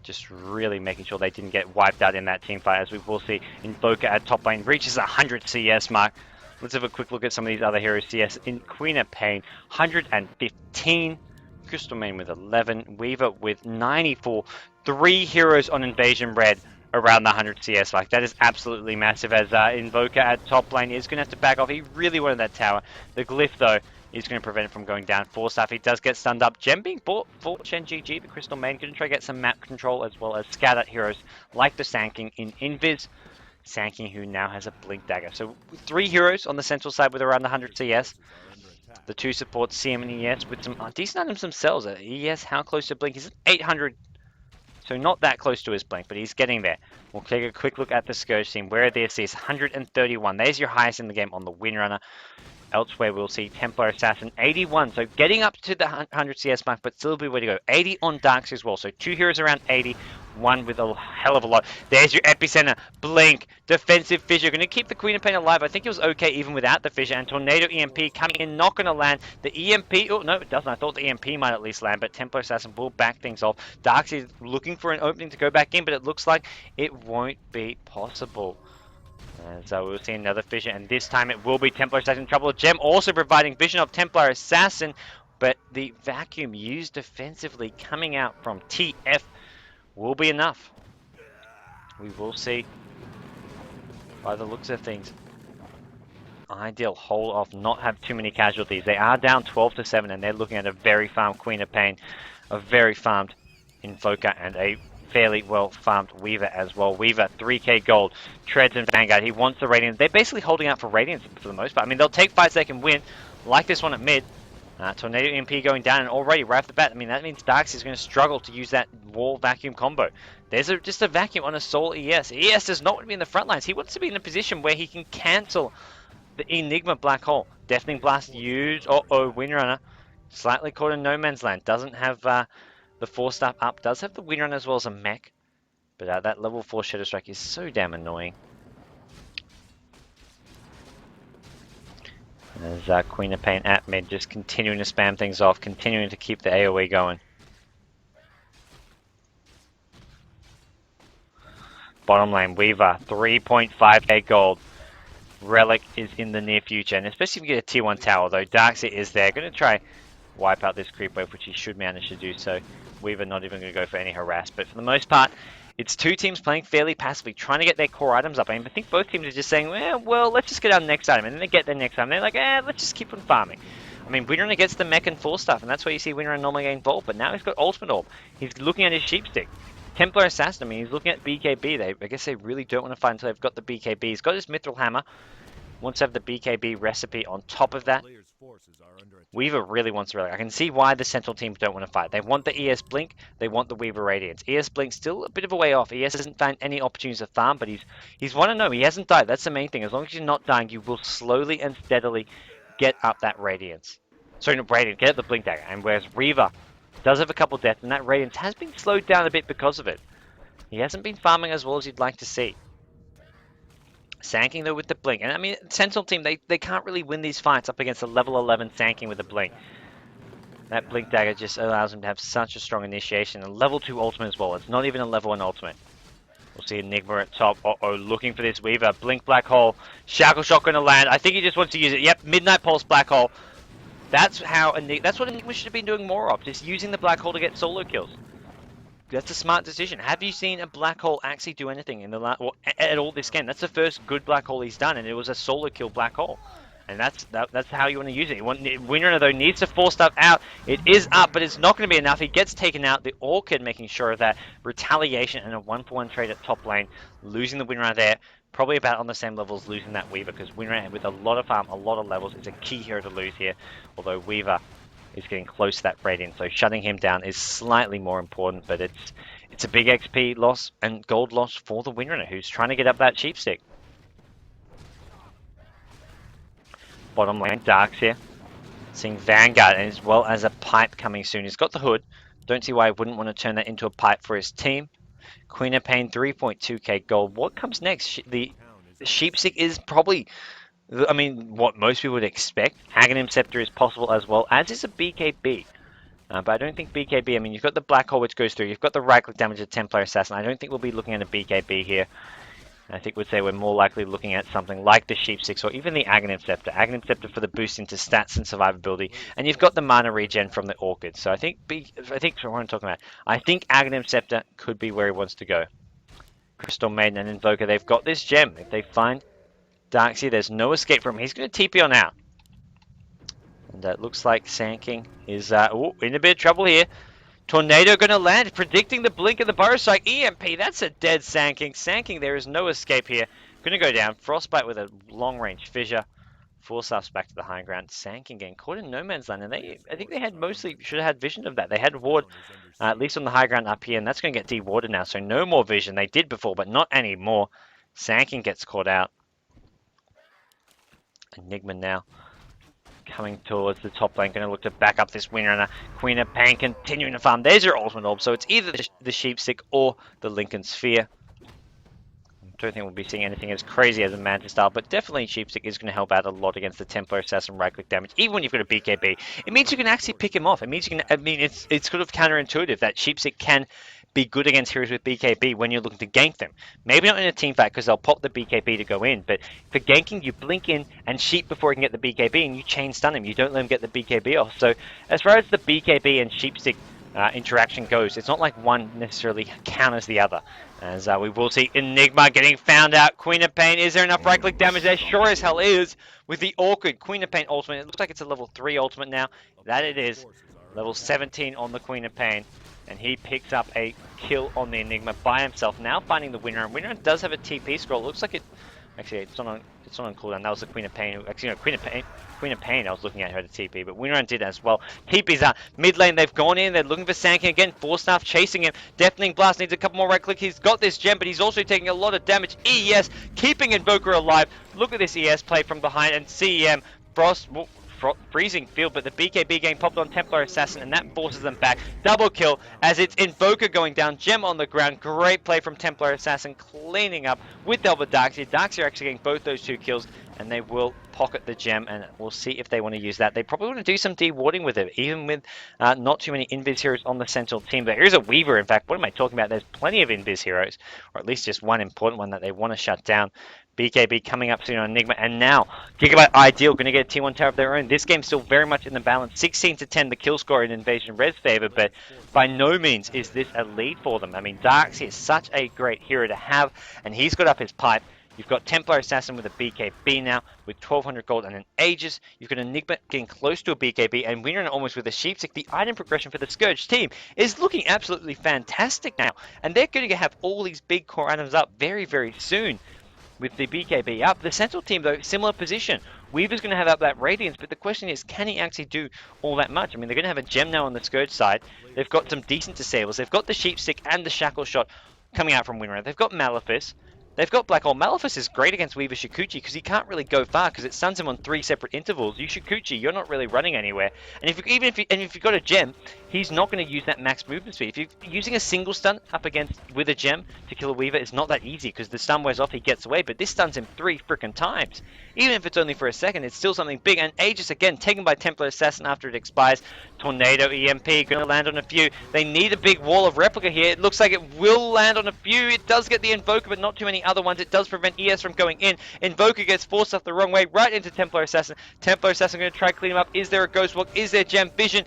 Just really making sure they didn't get wiped out in that team fight, as we will see. Invoker at top lane reaches 100 CS mark. Let's have a quick look at some of these other heroes' CS. In Queen of Pain, 115. Crystal Maiden with 11. Weaver with 94. 3 heroes on Invasion Red around the 100 CS mark. That is absolutely massive, as Invoker at top lane is going to have to back off. He really wanted that tower. The Glyph, though, is going to prevent it from going down. Forstaff, he does get stunned up. Gem being bought for Chen GG, the Crystal Maiden. Going to try to get some map control, as well as scout out heroes like the Sanking in Invis. Sanking, who now has a Blink Dagger. So 3 heroes on the central side with around the 100 CS. The 2 supports, CM and ES, with some decent items themselves. ES, how close to Blink? He's at 800. So not that close to his Blink, but he's getting there. We'll take a quick look at the Scourge team. Where are the assists? 131. There's your highest in the game on the Windrunner. Elsewhere, we'll see Templar Assassin, 81. So getting up to the 100 CS mark, but still a bit way to go. 80 on Darks as well. So 2 heroes around 80. 1 with a hell of a lot. There's your Epicenter. Blink. Defensive Fissure. Going to keep the Queen of Pain alive. I think it was okay even without the Fissure. And Tornado EMP coming in. Not going to land. The EMP... Oh, no, it doesn't. I thought the EMP might at least land. But Templar Assassin will back things off. Darks is looking for an opening to go back in. But it looks like it won't be possible. And so we'll see another Fissure, and this time it will be Templar Assassin in trouble. Gem also providing vision of Templar Assassin, but the vacuum used defensively coming out from TF will be enough. We will see by the looks of things. iDeal hold off, not have too many casualties. They are down 12-7, and they're looking at a very farmed Queen of Pain, a very farmed Invoker, and a fairly well farmed Weaver as well. Weaver, 3k gold, treads and Vanguard. He wants the Radiance. They're basically holding out for Radiance for the most part. I mean, they'll take fights they can win, like this one at mid. Tornado EMP going down, and already right off the bat, I mean, that means Darks is going to struggle to use that wall vacuum combo. There's just a vacuum on a Soul ES. ES does not want to be in the front lines. He wants to be in a position where he can cancel the Enigma Black Hole. Deafening Blast used. Windrunner. Slightly caught in no man's land. Doesn't have the 4-star up. Does have the Windrunner as well as a mech. But that level 4 Shadow Strike is so damn annoying. There's Queen of Pain at mid, just continuing to spam things off, continuing to keep the AoE going. Bottom lane, Weaver, 3.5k gold. Relic is in the near future, and especially if you get a tier 1 tower, though Darkseid is there. Going to try wipe out this creep wave, which he should manage to do so. Weaver not even going to go for any harass, but for the most part, it's 2 teams playing fairly passively, trying to get their core items up. I think both teams are just saying, well, let's just get our next item, and then they get their next item. They're like, let's just keep on farming. I mean, Windrunner gets the mech and 4 stuff, and that's where you see Windrunner normally get involved, but now he's got Ultimate Orb. He's looking at his Sheepstick. Templar Assassin, I mean, he's looking at BKB. I guess they really don't want to fight until they've got the BKB. He's got his Mithril Hammer. Wants to have the BKB recipe on top of that. Weaver really wants the Relic. I can see why the Central team don't want to fight. They want the ES Blink. They want the Weaver Radiance. ES Blink still a bit of a way off. ES hasn't found any opportunities to farm, but he's want to know. He hasn't died. That's the main thing. As long as you're not dying, you will slowly and steadily get up that Radiance. Sorry, not Radiance. Get up the Blink Dagger. And whereas Reaver does have a couple deaths, and that Radiance has been slowed down a bit because of it. He hasn't been farming as well as you'd like to see. Sanking though with the Blink, and I mean, Sentinel team, they can't really win these fights up against a level 11 Sanking with the Blink. That Blink Dagger just allows him to have such a strong initiation, and level 2 ultimate as well. It's not even a level 1 ultimate. We'll see Enigma at top. Looking for this Weaver. Blink Black Hole. Shackle Shot going to land. I think he just wants to use it. Yep, Midnight Pulse Black Hole. That's what Enigma should have been doing more of, just using the Black Hole to get solo kills. That's a smart decision. Have you seen a black hole actually do anything in the at all this game? That's the first good black hole he's done, and it was a solo kill black hole. And that's how you want to use it. Winner though needs to force stuff out. It is up, but it's not going to be enough. He gets taken out. The Orchid making sure of that retaliation and a 1-for-1 trade at top lane, losing the Winner there. Probably about on the same level as losing that Weaver, because Winner with a lot of farm, a lot of levels, is a key hero to lose here. Although Weaver is getting close to that Radiant, so shutting him down is slightly more important. But it's a big XP loss and gold loss for the Winner, who's trying to get up that sheep stick. Bottom lane, Darks here. Seeing Vanguard as well as a pipe coming soon. He's got the hood. Don't see why he wouldn't want to turn that into a pipe for his team. Queen of Pain, 3.2k gold. What comes next? The Sheepstick is probably, I mean, what most people would expect. Aghanim Scepter is possible as well, as is a BKB. But I don't think BKB, I mean, you've got the Black Hole which goes through. You've got the right-click damage of Templar Assassin. I don't think we'll be looking at a BKB here. I think we'd say we're more likely looking at something like the Sheepsticks or even the Aghanim Scepter. Aghanim Scepter for the boost into stats and survivability. And you've got the mana regen from the Orchid. So I think what I'm talking about. I think Aghanim Scepter could be where he wants to go. Crystal Maiden and Invoker, they've got this gem. If they find Darkseer, there's no escape from him. He's going to TP on out. And it looks like Sand King is in a bit of trouble here. Tornado going to land, predicting the blink of the Burrow Strike. EMP, that's a dead Sand King. Sand King, there is no escape here. Going to go down. Frostbite with a long-range fissure. Force us back to the high ground. Sand King getting caught in no man's land. And I think they had should have had vision of that. They had ward, at least on the high ground up here. And that's going to get de-warded now. So no more vision. They did before, but not anymore. Sand King gets caught out. Enigma now coming towards the top lane, going to look to back up this Winner, and a Queen of Pain continuing to farm. There's your ultimate orb, so it's either the Sheepstick or the Lincoln Sphere. I don't think we'll be seeing anything as crazy as a Manta style, but definitely Sheepstick is going to help out a lot against the Templar Assassin right-click damage. Even when you've got a BKB, it means you can actually pick him off. It means you can. I mean, it's sort of counterintuitive that Sheepstick can be good against heroes with BKB when you're looking to gank them. Maybe not in a team fight because they'll pop the BKB to go in, but for ganking, you blink in and sheep before he can get the BKB, and you chain stun him. You don't let him get the BKB off. So as far as the BKB and Sheepstick interaction goes, it's not like one necessarily counters the other. As we will see Enigma getting found out. Queen of Pain, is there enough right-click damage there? Sure as hell is with the Orchid. Queen of Pain ultimate. It looks like it's a level 3 ultimate now. That it is. Level 17 on the Queen of Pain. And he picks up a kill on the Enigma by himself. Now finding the Winner. And Winner does have a TP scroll. It looks like it. Actually, it's not on cooldown. That was the Queen of Pain. Actually, no, Queen of Pain. I was looking at her to TP, but Winner did as well. TP's out mid lane. They've gone in. They're looking for Sand King again. Force Staff chasing him. Deafening Blast needs a couple more right click. He's got this gem, but he's also taking a lot of damage. ES keeping Invoker alive. Look at this ES play from behind, and CEM Frost. Freezing field, but the BKB getting popped on Templar Assassin, and that forces them back. Double kill as it's Invoker going down, gem on the ground. Great play from Templar Assassin, cleaning up with the help of Darkseer. Darkseer actually getting both those 2 kills, and they will pocket the gem, and we'll see if they want to use that. They probably want to do some de-warding with it, even with not too many Invis heroes on the central team. There is a Weaver, in fact. What am I talking about? There's plenty of Invis heroes, or at least just one important one that they want to shut down. BKB coming up soon on Enigma, and now Gigabyte.iDeal going to get a T1 tower of their own. This game's still very much in the balance, 16-10 the kill score in Invasion Red's favor, but by no means is this a lead for them. I mean, Darkseer is such a great hero to have, and he's got up his pipe. You've got Templar Assassin with a BKB now, with 1200 gold and an Aegis. You've got Enigma getting close to a BKB, and Winner almost with a Sheepstick. The item progression for the Scourge team is looking absolutely fantastic now, and they're going to have all these big core items up very, very soon. With the BKB up. The central team, though, similar position. Weaver's going to have up that Radiance, but the question is, can he actually do all that much? I mean, they're going to have a gem now on the Scourge side. They've got some decent disables. They've got the Sheepstick and the Shackle Shot coming out from Winner. They've got Malefice. They've got Black Hole. Malefice is great against Weaver Shikuchi because he can't really go far because it stuns him on 3 separate intervals. You Shikuchi, you're not really running anywhere. And if you've got a gem, he's not going to use that max movement speed. If you're using a single stun up against with a gem to kill a Weaver, it's not that easy because the stun wears off, he gets away. But this stuns him 3 freaking times. Even if it's only for a second, it's still something big. And Aegis again taken by Templar Assassin after it expires. Tornado EMP going to land on a few. They need a big wall of replica here. It looks like it will land on a few. It does get the Invoker, but not too many other ones. It does prevent ES from going in. Invoker gets forced up the wrong way, right into Templar Assassin. Templar Assassin going to try to clean him up. Is there a Ghost Walk? Is there Gem Vision?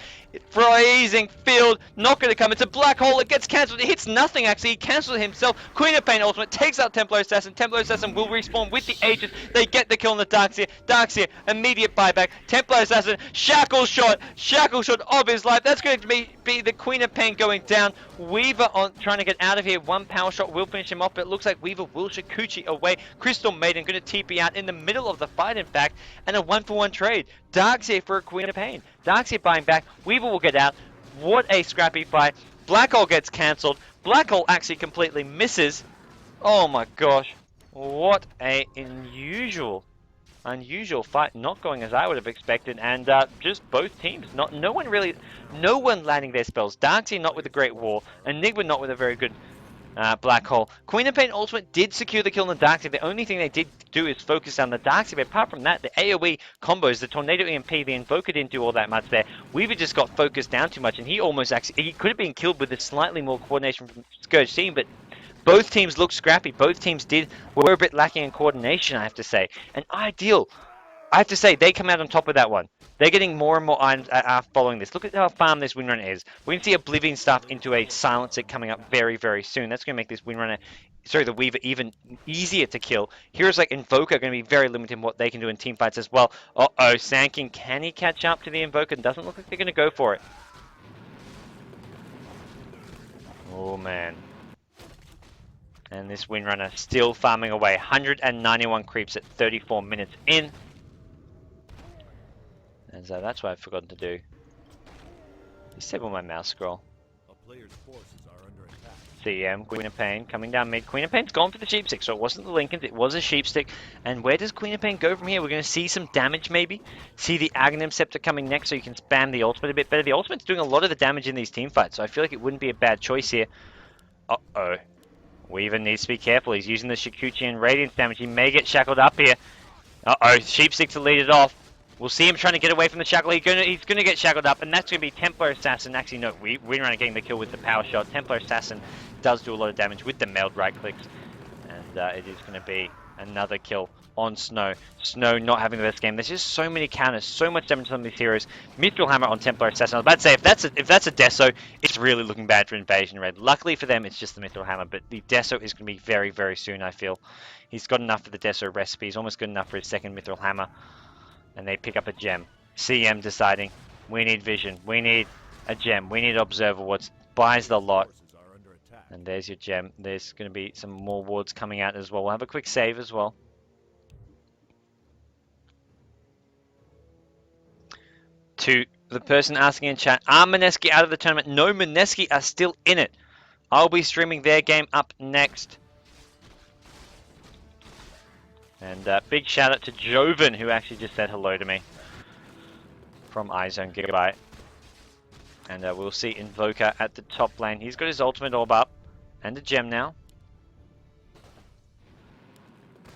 Freezing amazing field. Not going to come. It's a black hole. It gets cancelled. It hits nothing, actually. He cancels it himself. Queen of Pain ultimate takes out Templar Assassin. Templar Assassin will respawn with the Aegis. They get the kill on the Darkseer. Darkseer, immediate buyback. Templar Assassin, shackle shot of his life. That's going to be the Queen of Pain going down. Weaver on trying to get out of here. One power shot will finish him off, but it looks like Weaver will Shikuchi away. Crystal Maiden going to TP out in the middle of the fight, in fact, and a 1-for-1 trade. Darkseer for a Queen of Pain. Darkseer buying back. Weaver will get out. What a scrappy fight. Black Hole gets cancelled. Black Hole actually completely misses. Oh my gosh. What a unusual fight. Not going as I would have expected. And just both teams. No one landing their spells. Darkseer not with a Great War. Enigma not with a very good Black Hole. Queen of Pain Ultimate did secure the kill on the Darkseer. The only thing they did do is focus on the Darkseer. But apart from that, the AoE combos, the Tornado EMP, the Invoker didn't do all that much there. Weaver just got focused down too much, and he could have been killed with a slightly more coordination from Scourge team, but both teams looked scrappy. Both teams were a bit lacking in coordination, I have to say. And iDeal, I have to say, they come out on top of that one. They're getting more and more items following this. Look at how farm this win run is. We can see Oblivion stuff into a Silencer coming up very, very soon. That's going to make this win runner, the Weaver, even easier to kill. Heroes like Invoker are going to be very limited in what they can do in team fights as well. Uh-oh, Sandking, can he catch up to the Invoker? Doesn't look like they're going to go for it. Oh, man. And this Windrunner still farming away. 191 creeps at 34 minutes in. And so that's what I've forgotten to do. Disable my mouse scroll. A player's forces are under attack. CM, Queen of Pain, coming down mid. Queen of Pain's gone for the Sheepstick, so it wasn't the Lincolns, it was a Sheepstick. And where does Queen of Pain go from here? We're going to see some damage maybe. See the Aghanim Scepter coming next so you can spam the ultimate a bit better. The ultimate's doing a lot of the damage in these team fights, so I feel like it wouldn't be a bad choice here. Uh-oh. Weaver needs to be careful. He's using the Shikuchi and Radiance damage. He may get shackled up here. Uh-oh, Sheepstick to lead it off. We'll see him trying to get away from the shackle. He's gonna get shackled up, and that's gonna be Templar Assassin. Actually, no, Windrunner getting the kill with the power shot. Templar Assassin does do a lot of damage with the meld right clicks, and it is gonna be another kill on Snow. Snow not having the best game. There's just so many counters, so much damage on these heroes. Mithril Hammer on Templar Assassin. I was about to say, if that's a Deso, it's really looking bad for Invasion Red. Luckily for them, it's just the Mithril Hammer, but the Deso is gonna be very, very soon. I feel he's got enough for the Deso recipe. He's almost good enough for his second Mithril Hammer. And they pick up a gem. CM deciding, we need vision, we need a gem, we need Observer Wards, buys the lot. And there's your gem. There's going to be some more wards coming out as well. We'll have a quick save as well. To the person asking in chat, are Mineski out of the tournament? No, Mineski are still in it. I'll be streaming their game up next. And big shout out to Joven, who actually just said hello to me from iZone Gigabyte. And we'll see Invoker at the top lane. He's got his ultimate orb up and a gem now.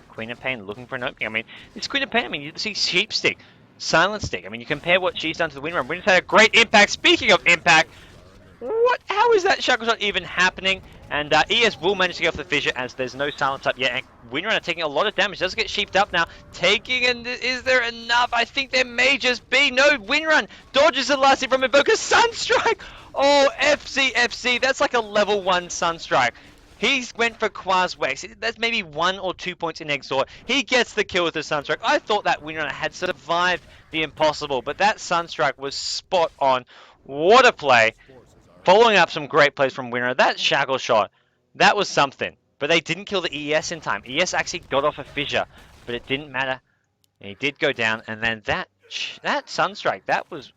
Queen of Pain looking for an opening. I mean, this Queen of Pain, I mean, you see Sheepstick, Silent Stick. I mean, you compare what she's done to the Windrunner. Windrunner's had a great impact. Speaking of impact, how is that shackle shot even happening? And ES will manage to get off the fissure as there's no silence up yet. And Windrunner taking a lot of damage. Does get sheeped up now. And is there enough? I think there may just be. No, Windrun dodges the last hit from Invoker. Sunstrike! Oh, FC. That's like a level 1 Sunstrike. He went for Quaswex. That's maybe 1 or 2 points in Exort. He gets the kill with the Sunstrike. I thought that Windrunner had survived the impossible, but that Sunstrike was spot on. What a play. Following up some great plays from Windrunner. That shackle shot, that was something. But they didn't kill the ES in time. ES actually got off a fissure, but it didn't matter. He did go down, and then that Sunstrike, that was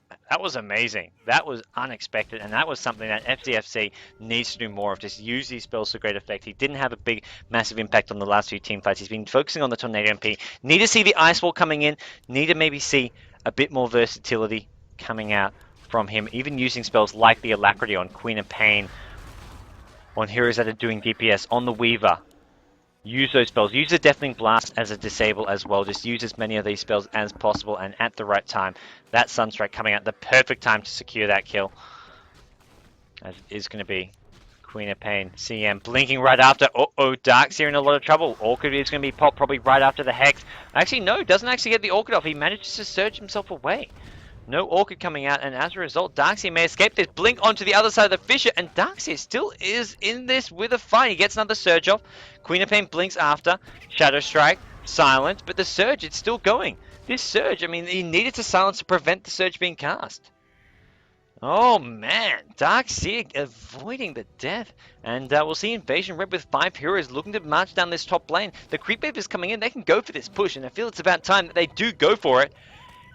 amazing. That was unexpected, and that was something that FCFC needs to do more of. Just use these spells to great effect. He didn't have a big, massive impact on the last few team fights. He's been focusing on the Tornado MP. Need to see the Ice Wall coming in. Need to maybe see a bit more versatility coming out from him, even using spells like the Alacrity on Queen of Pain, on heroes that are doing DPS, on the Weaver. Use those spells. Use the Deathling Blast as a disable as well. Just use as many of these spells as possible and at the right time. That Sunstrike coming out, the perfect time to secure that kill. As it is going to be Queen of Pain. CM blinking right after. Uh-oh, Darkseer in a lot of trouble. Orchid is going to be popped probably right after the Hex. Actually, no, doesn't actually get the Orchid off. He manages to surge himself away. No Orchid coming out, and as a result, Darkseer may escape this. Blink onto the other side of the fissure, and Darkseer still is in this with a fight. He gets another Surge off. Queen of Pain blinks after. Shadow Strike, silence, but the Surge, it's still going. This Surge, I mean, he needed to silence to prevent the Surge being cast. Oh man, Darkseer avoiding the death. And we'll see Invasion Red with 5 heroes looking to march down this top lane. The creep wave is coming in, they can go for this push, and I feel it's about time that they do go for it.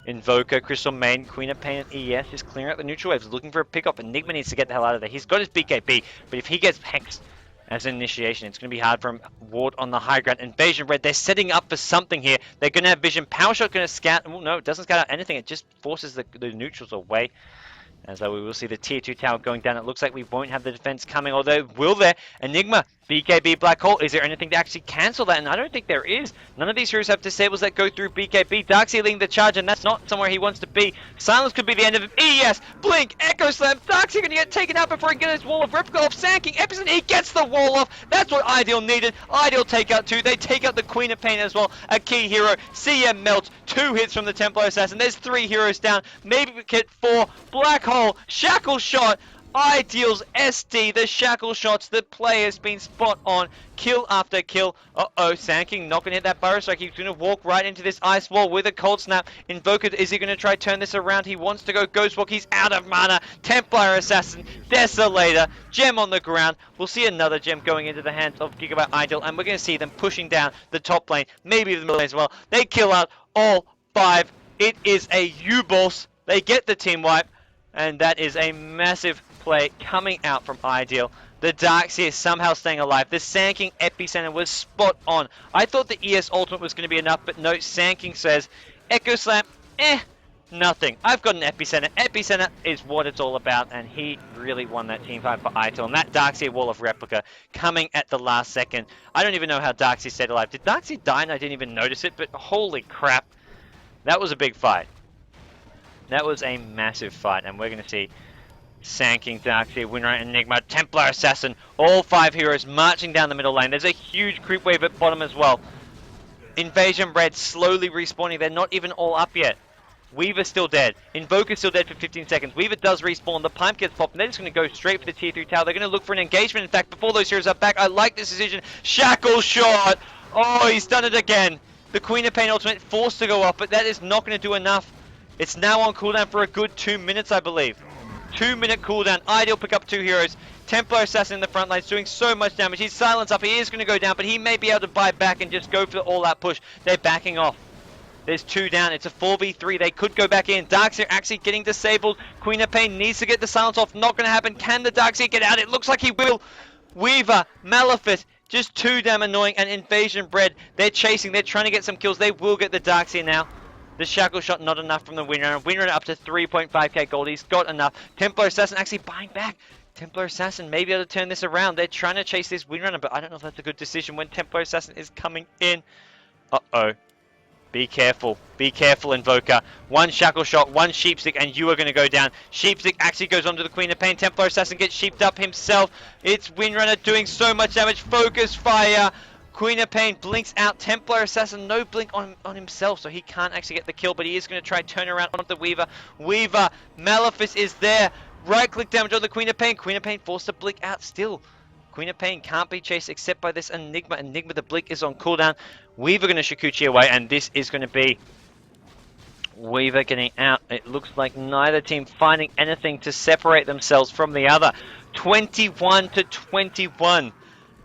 Invoker, Crystal Maiden, Queen of Pain, and ES just clearing out the neutral waves, looking for a pickup. Enigma needs to get the hell out of there. He's got his BKB, but if he gets hexed as an initiation, it's going to be hard for him. Ward on the high ground. Invasion Red, they're setting up for something here. They're going to have vision. Power Shot going to scout. Well, no, it doesn't scout out anything. It just forces the neutrals away. As though we will see the tier 2 tower going down. It looks like we won't have the defense coming, although will there? Enigma, BKB, Black Hole. Is there anything to actually cancel that? And I don't think there is. None of these heroes have disables that go through BKB. Darkseer leading the charge, and that's not somewhere he wants to be. Silence could be the end of him. ES, Blink, Echo Slam. Darkseer going to get taken out before he gets his wall of replica off. Sanking, Epicenter, he gets the wall off. That's what iDeal needed. iDeal take out 2. They take out the Queen of Pain as well. A key hero. CM melts. 2 hits from the Templar Assassin. There's 3 heroes down. Maybe we get 4. Black Hole, Shackle Shot. iDeal's SD, the shackle shots, the play has been spot on, kill after kill. Sanking not going to hit that burrow strike. He's going to walk right into this ice wall with a cold snap. Invoker, is he going to try turn this around? He wants to go ghost walk. He's out of mana. Templar Assassin, Desolator, gem on the ground. We'll see another gem going into the hands of Gigabyte.iDeal, and we're going to see them pushing down the top lane, maybe the middle lane as well. They kill out all 5. It is a U-boss. They get the team wipe, and that is a massive play coming out from iDeal. The Darkseer somehow staying alive. The Sanking Epicenter was spot on. I thought the ES ultimate was going to be enough, but no, Sanking says, Echo Slam, nothing. I've got an Epicenter. Epicenter is what it's all about, and he really won that team fight for iDeal. And that Darkseer wall of replica coming at the last second. I don't even know how Darkseer stayed alive. Did Darkseer die and I didn't even notice it? But holy crap, that was a big fight. That was a massive fight, and we're going to see Sanking, Darkseer, Winrite, Enigma, Templar Assassin, all 5 heroes marching down the middle lane. There's a huge creep wave at bottom as well. Invasion Red slowly respawning. They're not even all up yet. Weaver's still dead. Invoker's still dead for 15 seconds. Weaver does respawn. The pipe gets popped, and they're just going to go straight for the tier 3 tower. They're going to look for an engagement. In fact, before those heroes are back, I like this decision. Shackle Shot! Oh, he's done it again. The Queen of Pain ultimate forced to go off, but that is not going to do enough. It's now on cooldown for a good 2 minutes, I believe. 2-minute cooldown. iDeal pick up 2 heroes. Templar Assassin in the front line is doing so much damage. He's silenced up. He is going to go down, but he may be able to buy back and just go for all that push. They're backing off. There's 2 down. It's a 4v3. They could go back in. Darkseer actually getting disabled. Queen of Pain needs to get the silence off. Not going to happen. Can the Darkseer get out? It looks like he will. Weaver, Malefice, just too damn annoying. And Invasion Red, they're chasing. They're trying to get some kills. They will get the Darkseer now. The shackle shot not enough from the Winrunner. Winrunner up to 3.5k gold. He's got enough. Templar Assassin actually buying back. Templar Assassin may be able to turn this around. They're trying to chase this Winrunner, but I don't know if that's a good decision when Templar Assassin is coming in. Uh-oh. Be careful. Be careful, Invoker. 1 shackle shot, 1 sheepstick, and you are going to go down. Sheepstick actually goes onto the Queen of Pain. Templar Assassin gets sheeped up himself. It's Winrunner doing so much damage. Focus fire. Queen of Pain blinks out. Templar Assassin, no blink on himself, so he can't actually get the kill, but he is going to try turn around on the Weaver. Weaver, Malefice is there. Right-click damage on the Queen of Pain. Queen of Pain forced to blink out still. Queen of Pain can't be chased except by this Enigma. Enigma, the blink is on cooldown. Weaver going to Shikuchi away, and this is going to be Weaver getting out. It looks like neither team finding anything to separate themselves from the other. 21 to 21.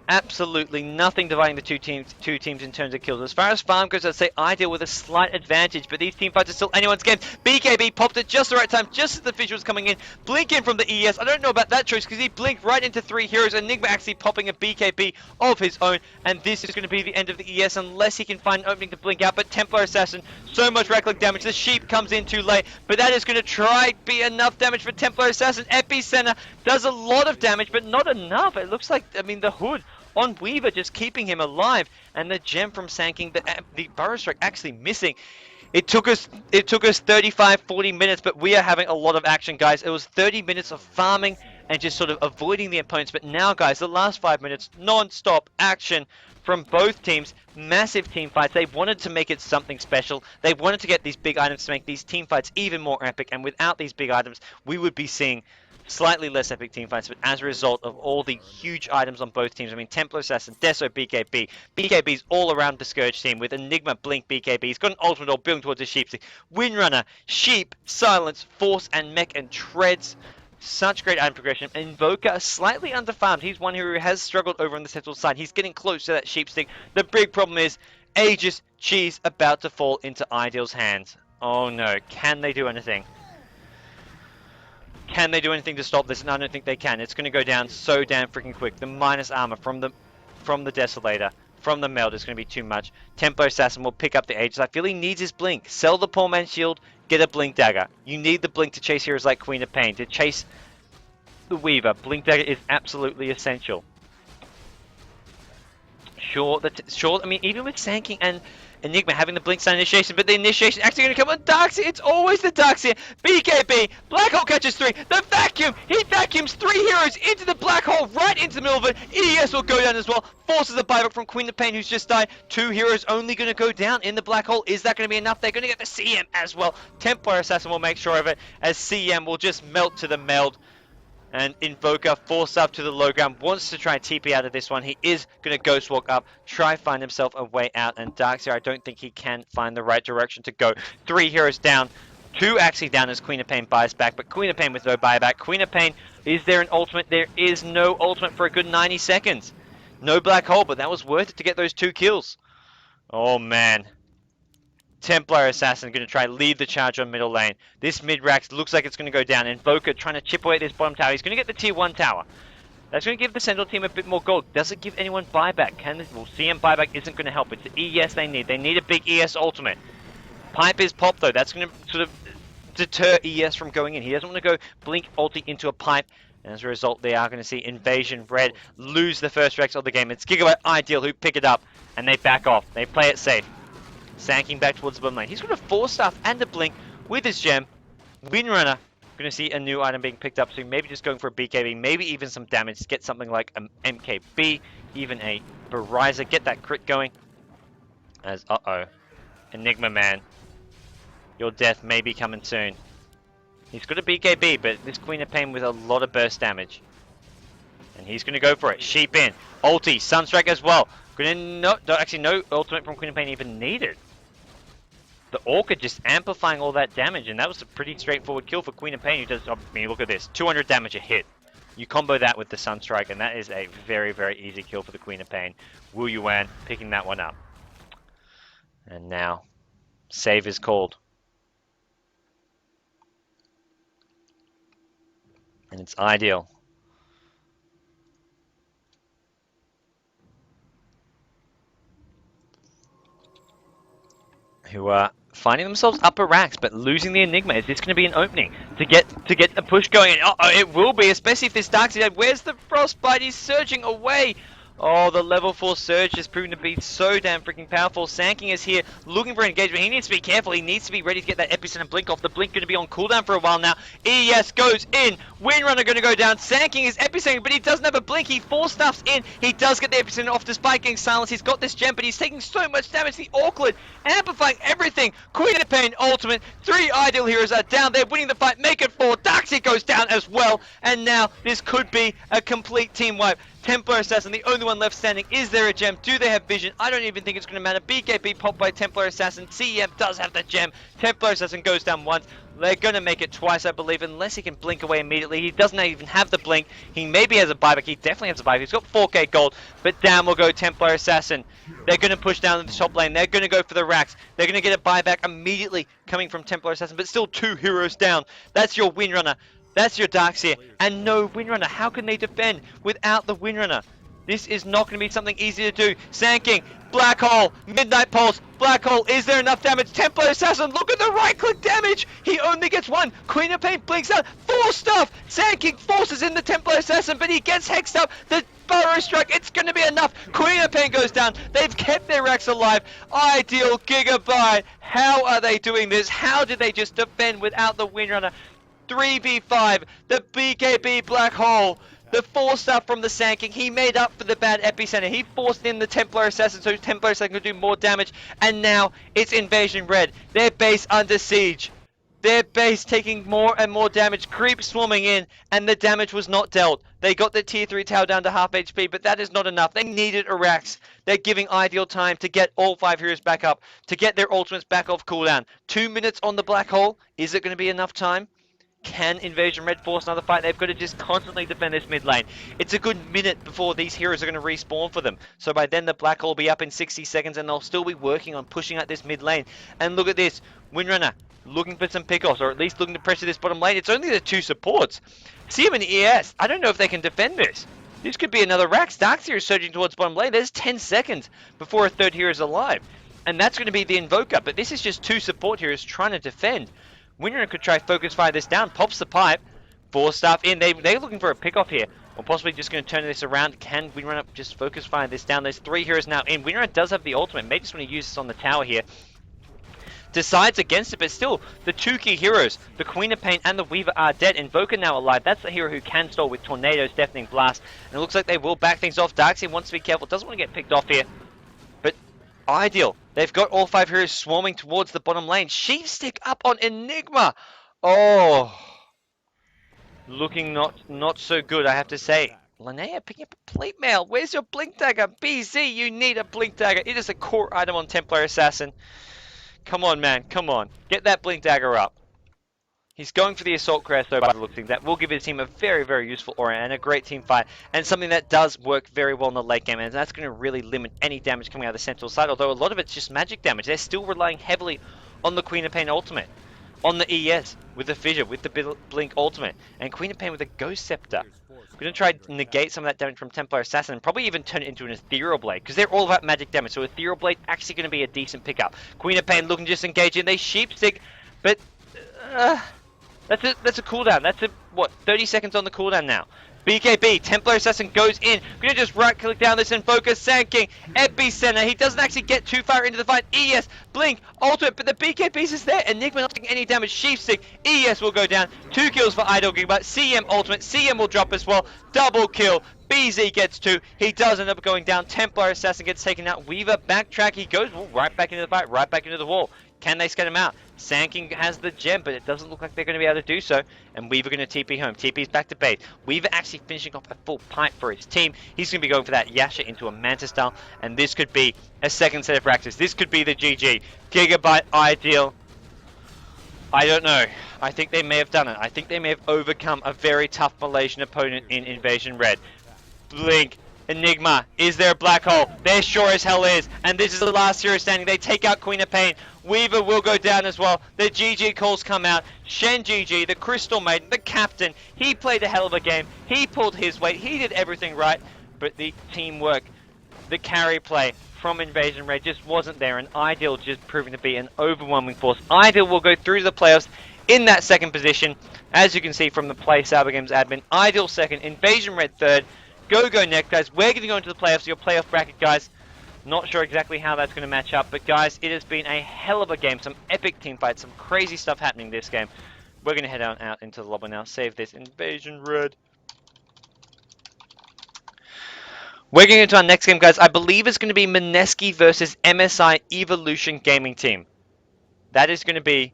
Absolutely nothing dividing the two teams in terms of kills. As far as farm goes, I'd say iDeal with a slight advantage, but these team fights are still anyone's game. BKB popped at just the right time, just as the visuals coming in. Blink in from the ES. I don't know about that choice because he blinked right into 3 heroes. Enigma actually popping a BKB of his own, and this is going to be the end of the ES unless he can find an opening to blink out. But Templar Assassin, so much right-click damage. The sheep comes in too late, but that is going to try be enough damage for Templar Assassin. Epicenter does a lot of damage, but not enough. It looks like, I mean, the hood on Weaver just keeping him alive, and the gem from Sanking, the Burrow Strike actually missing. It took us 35-40 minutes, but we are having a lot of action, guys. It was 30 minutes of farming and just sort of avoiding the opponents. But now, guys, the last 5 minutes, non-stop action from both teams. Massive team fights. They wanted to make it something special. They wanted to get these big items to make these team fights even more epic. And without these big items, we would be seeing slightly less epic team fights, but as a result of all the huge items on both teams, I mean, Templar Assassin, Deso, BKB. BKB's all around the Scourge team with Enigma, Blink, BKB. He's got an ultimate all building towards his Sheepstick. Windrunner, Sheep, Silence, Force, and Mech, and Treads. Such great item progression. Invoker, slightly underfarmed. He's one who has struggled over on the central side. He's getting close to that Sheepstick. The big problem is Aegis Cheese about to fall into iDeal's hands. Oh no, can they do anything? Can they do anything to stop this? And I don't think they can. It's going to go down so damn freaking quick. The minus armor from the Desolator, from the Meld is going to be too much. Templar Assassin will pick up the Aegis. I feel he needs his Blink. Sell the poor man's shield, get a Blink Dagger. You need the Blink to chase heroes like Queen of Pain, to chase the Weaver. Blink Dagger is absolutely essential. Sure, I mean, even with Sanking and Enigma having the Blink Stun initiation, but the initiation actually going to come on Darkseer. It's always the Darkseer. BKB, Black Hole catches 3. The vacuum, he vacuums 3 heroes into the Black Hole, right into the middle of it. ES will go down as well. Forces a buyback from Queen of Pain, who's just died. 2 heroes only going to go down in the Black Hole. Is that going to be enough? They're going to get the CM as well. Templar Assassin will make sure of it, as CM will just melt to the Meld. And Invoker, forced up to the low ground, wants to try and TP out of this one. He is going to Ghost Walk up, try find himself a way out. And Darkseer, I don't think he can find the right direction to go. 3 heroes down, 2 actually down as Queen of Pain buys back. But Queen of Pain with no buyback. Queen of Pain, is there an ultimate? There is no ultimate for a good 90 seconds. No Black Hole, but that was worth it to get those 2 kills. Oh man. Templar Assassin going to try lead the charge on middle lane. This mid-rack looks like it's going to go down. Invoker trying to chip away at this bottom tower. He's going to get the tier 1 tower. That's going to give the Sentinel team a bit more gold. Does it give anyone buyback? Well, CM buyback isn't going to help. It's the ES they need. They need a big ES ultimate. Pipe is popped though. That's going to sort of deter ES from going in. He doesn't want to go Blink ulti into a pipe. And as a result, they are going to see Inv-Red lose the first Rex of the game. It's Gigabyte.iDeal who pick it up. And they back off. They play it safe. Sanking back towards the bottom lane. He's got a 4-staff and a Blink with his gem. Windrunner, going to see a new item being picked up, so maybe just going for a BKB, maybe even some damage, get something like an MKB, even a Barrizer, get that crit going. As, Enigma man, your death may be coming soon. He's got a BKB, but this Queen of Pain with a lot of burst damage. And he's going to go for it. Sheep in. Ulti, Sunstrike as well. Actually, no ultimate from Queen of Pain even needed. The Orchid just amplifying all that damage, and that was a pretty straightforward kill for Queen of Pain, who does, I mean, look at this, 200 damage a hit. You combo that with the Sunstrike, and that is a very, very easy kill for the Queen of Pain. Wu Yuan picking that one up. And now, save is called. And it's iDeal. Who are finding themselves upper racks, but losing the Enigma. Is this going to be an opening to get a push going? And it will be, especially if this Darkseer. Where's the Frostbite? He's surging away. Oh, the level 4 Surge has proven to be so damn freaking powerful. Sanking is here looking for engagement. He needs to be careful. He needs to be ready to get that Epicenter Blink off. The Blink going to be on cooldown for a while now. ES goes in. Windrunner going to go down. Sanking is Epicenter, but he doesn't have a Blink. He 4-stuffs in. He does get the Epicenter off despite getting silenced. He's got this gem, but he's taking so much damage. The Auckland amplifying everything. Queen of Pain ultimate. 3 iDeal heroes are down. They're winning the fight. Make it 4. Darkseer goes down as well. And now this could be a complete team wipe. Templar Assassin, the only one left standing. Is there a gem? Do they have vision? I don't even think it's going to matter. BKB popped by Templar Assassin. CEM does have the gem. Templar Assassin goes down once. They're going to make it twice, I believe, unless he can blink away immediately. He doesn't even have the blink. He maybe has a buyback. He definitely has a buyback. He's got 4k gold, but down will go Templar Assassin. They're going to push down in the top lane. They're going to go for the racks. They're going to get a buyback immediately coming from Templar Assassin, but still 2 heroes down. That's your Windrunner. That's your Darkseer. And no Windrunner. How can they defend without the Windrunner? This is not going to be something easy to do. Sanking, Black Hole, Midnight Pulse, Black Hole. Is there enough damage? Templar Assassin, look at the right-click damage. He only gets 1. Queen of Pain blinks out. 4 stuff. Sanking forces in the Templar Assassin, but he gets hexed up. The Burrow Strike, it's going to be enough. Queen of Pain goes down. They've kept their racks alive. iDeal, Gigabyte. How are they doing this? How did they just defend without the Windrunner? 3v5. The BKB Black Hole. The 4-star from the Sand King, he made up for the bad epicenter. He forced in the Templar Assassin so Templar Assassin could do more damage. And now it's Invasion Red. Their base under siege. Their base taking more and more damage. Creep swarming in, and the damage was not dealt. They got the tier 3 tower down to half HP, but that is not enough. They needed a Rax. They're giving Ideal time to get all 5 heroes back up, to get their ultimates back off cooldown. 2 minutes on the Black Hole. Is it going to be enough time? Can Invasion Red force another fight? They've got to just constantly defend this mid lane. It's a good minute before these heroes are going to respawn for them. So by then the Black Hole will be up in 60 seconds and they'll still be working on pushing out this mid lane. And look at this. Windrunner looking for some pickoffs, or at least looking to pressure this bottom lane. It's only the 2 supports. CM and ES, I don't know if they can defend this. This could be another Rax. Darkseer is surging towards bottom lane. There's 10 seconds before a third hero is alive. And that's going to be the Invoker. But this is just 2 support heroes trying to defend. Windrunner could try focus fire this down, pops the pipe, 4-staff in. They're looking for a pickoff here, or possibly just going to turn this around. Can Windrunner just focus fire this down? There's 3 heroes now in. Windrunner does have the ultimate, may just want to use this on the tower here. Decides against it, but still, the 2 key heroes, the Queen of Pain and the Weaver, are dead. Invoker now alive. That's the hero who can stall with Tornadoes, Deafening Blast, and it looks like they will back things off. Darkseer wants to be careful, doesn't want to get picked off here, but Ideal. They've got all 5 heroes swarming towards the bottom lane. Sheepstick up on Enigma. Oh, looking not so good, I have to say. Linnea picking up a plate mail. Where's your blink dagger? BZ, you need a blink dagger. It is a core item on Templar Assassin. Come on, man. Come on. Get that blink dagger up. He's going for the Assault Crest, though, by the looks of things. That will give his team a very, very useful aura and a great team fight, and something that does work very well in the late game, and that's going to really limit any damage coming out of the central side, although a lot of it's just magic damage. They're still relying heavily on the Queen of Pain ultimate, on the ES, with the Fissure, with the Blink ultimate, and Queen of Pain with a Ghost Scepter. We're going to try to negate some of that damage from Templar Assassin, and probably even turn it into an Ethereal Blade, because they're all about magic damage, so Ethereal Blade actually going to be a decent pickup. Queen of Pain looking to disengage in, they sheepstick, but That's a cooldown. That's a, what, 30 seconds on the cooldown now. BKB, Templar Assassin goes in. We're going to just right-click down this and focus. Sand King, Epicenter. He doesn't actually get too far into the fight. ES, Blink, Ultimate, but the BKB's is there. Enigma not taking any damage. Sheepstick, ES will go down. 2 kills for Ideal Gigabyte. CM Ultimate, CM will drop as well. Double kill. BZ gets 2. He does end up going down. Templar Assassin gets taken out. Weaver backtrack. He goes right back into the fight, right back into the wall. Can they scan him out? Sand King has the gem, but it doesn't look like they're going to be able to do so. And Weaver going to TP home. TP's back to base. Weaver actually finishing off a full pipe for his team. He's going to be going for that Yasha into a Manta style. And this could be a second set of Raxes. This could be the GG. Gigabyte.iDeal. I don't know. I think they may have done it. I think they may have overcome a very tough Malaysian opponent in Invasion Red. Blink. Enigma, is there a black hole? There sure as hell is. And this is the last hero standing. They take out Queen of Pain. Weaver will go down as well. The GG calls come out. Shen GG, the Crystal Maiden, the captain. He played a hell of a game. He pulled his weight. He did everything right. But the teamwork, the carry play from Invasion Red just wasn't there. And Ideal just proving to be an overwhelming force. Ideal will go through to the playoffs in that second position. As you can see from the Play Cyber Games admin. Ideal second, Invasion Red third. Go Net, guys. We're going to go into the playoffs, your playoff bracket, guys. Not sure exactly how that's going to match up, but guys, it has been a hell of a game. Some epic team fights, some crazy stuff happening this game. We're going to head on out into the lobby now. Save this. Invasion Red. We're going into our next game, guys. I believe it's going to be Mineski versus MSI Evolution Gaming Team. That is going to be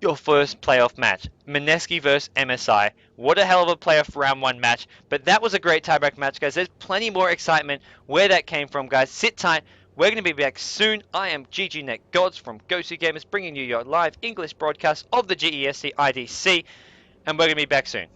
your first playoff match. Mineski versus MSI. What a hell of a playoff round 1 match. But that was a great tiebreak match, guys. There's plenty more excitement where that came from, guys. Sit tight. We're going to be back soon. I am GGnet GoDz from GoDz Gamers, bringing you your live English broadcast of the GEST IDC. And we're going to be back soon.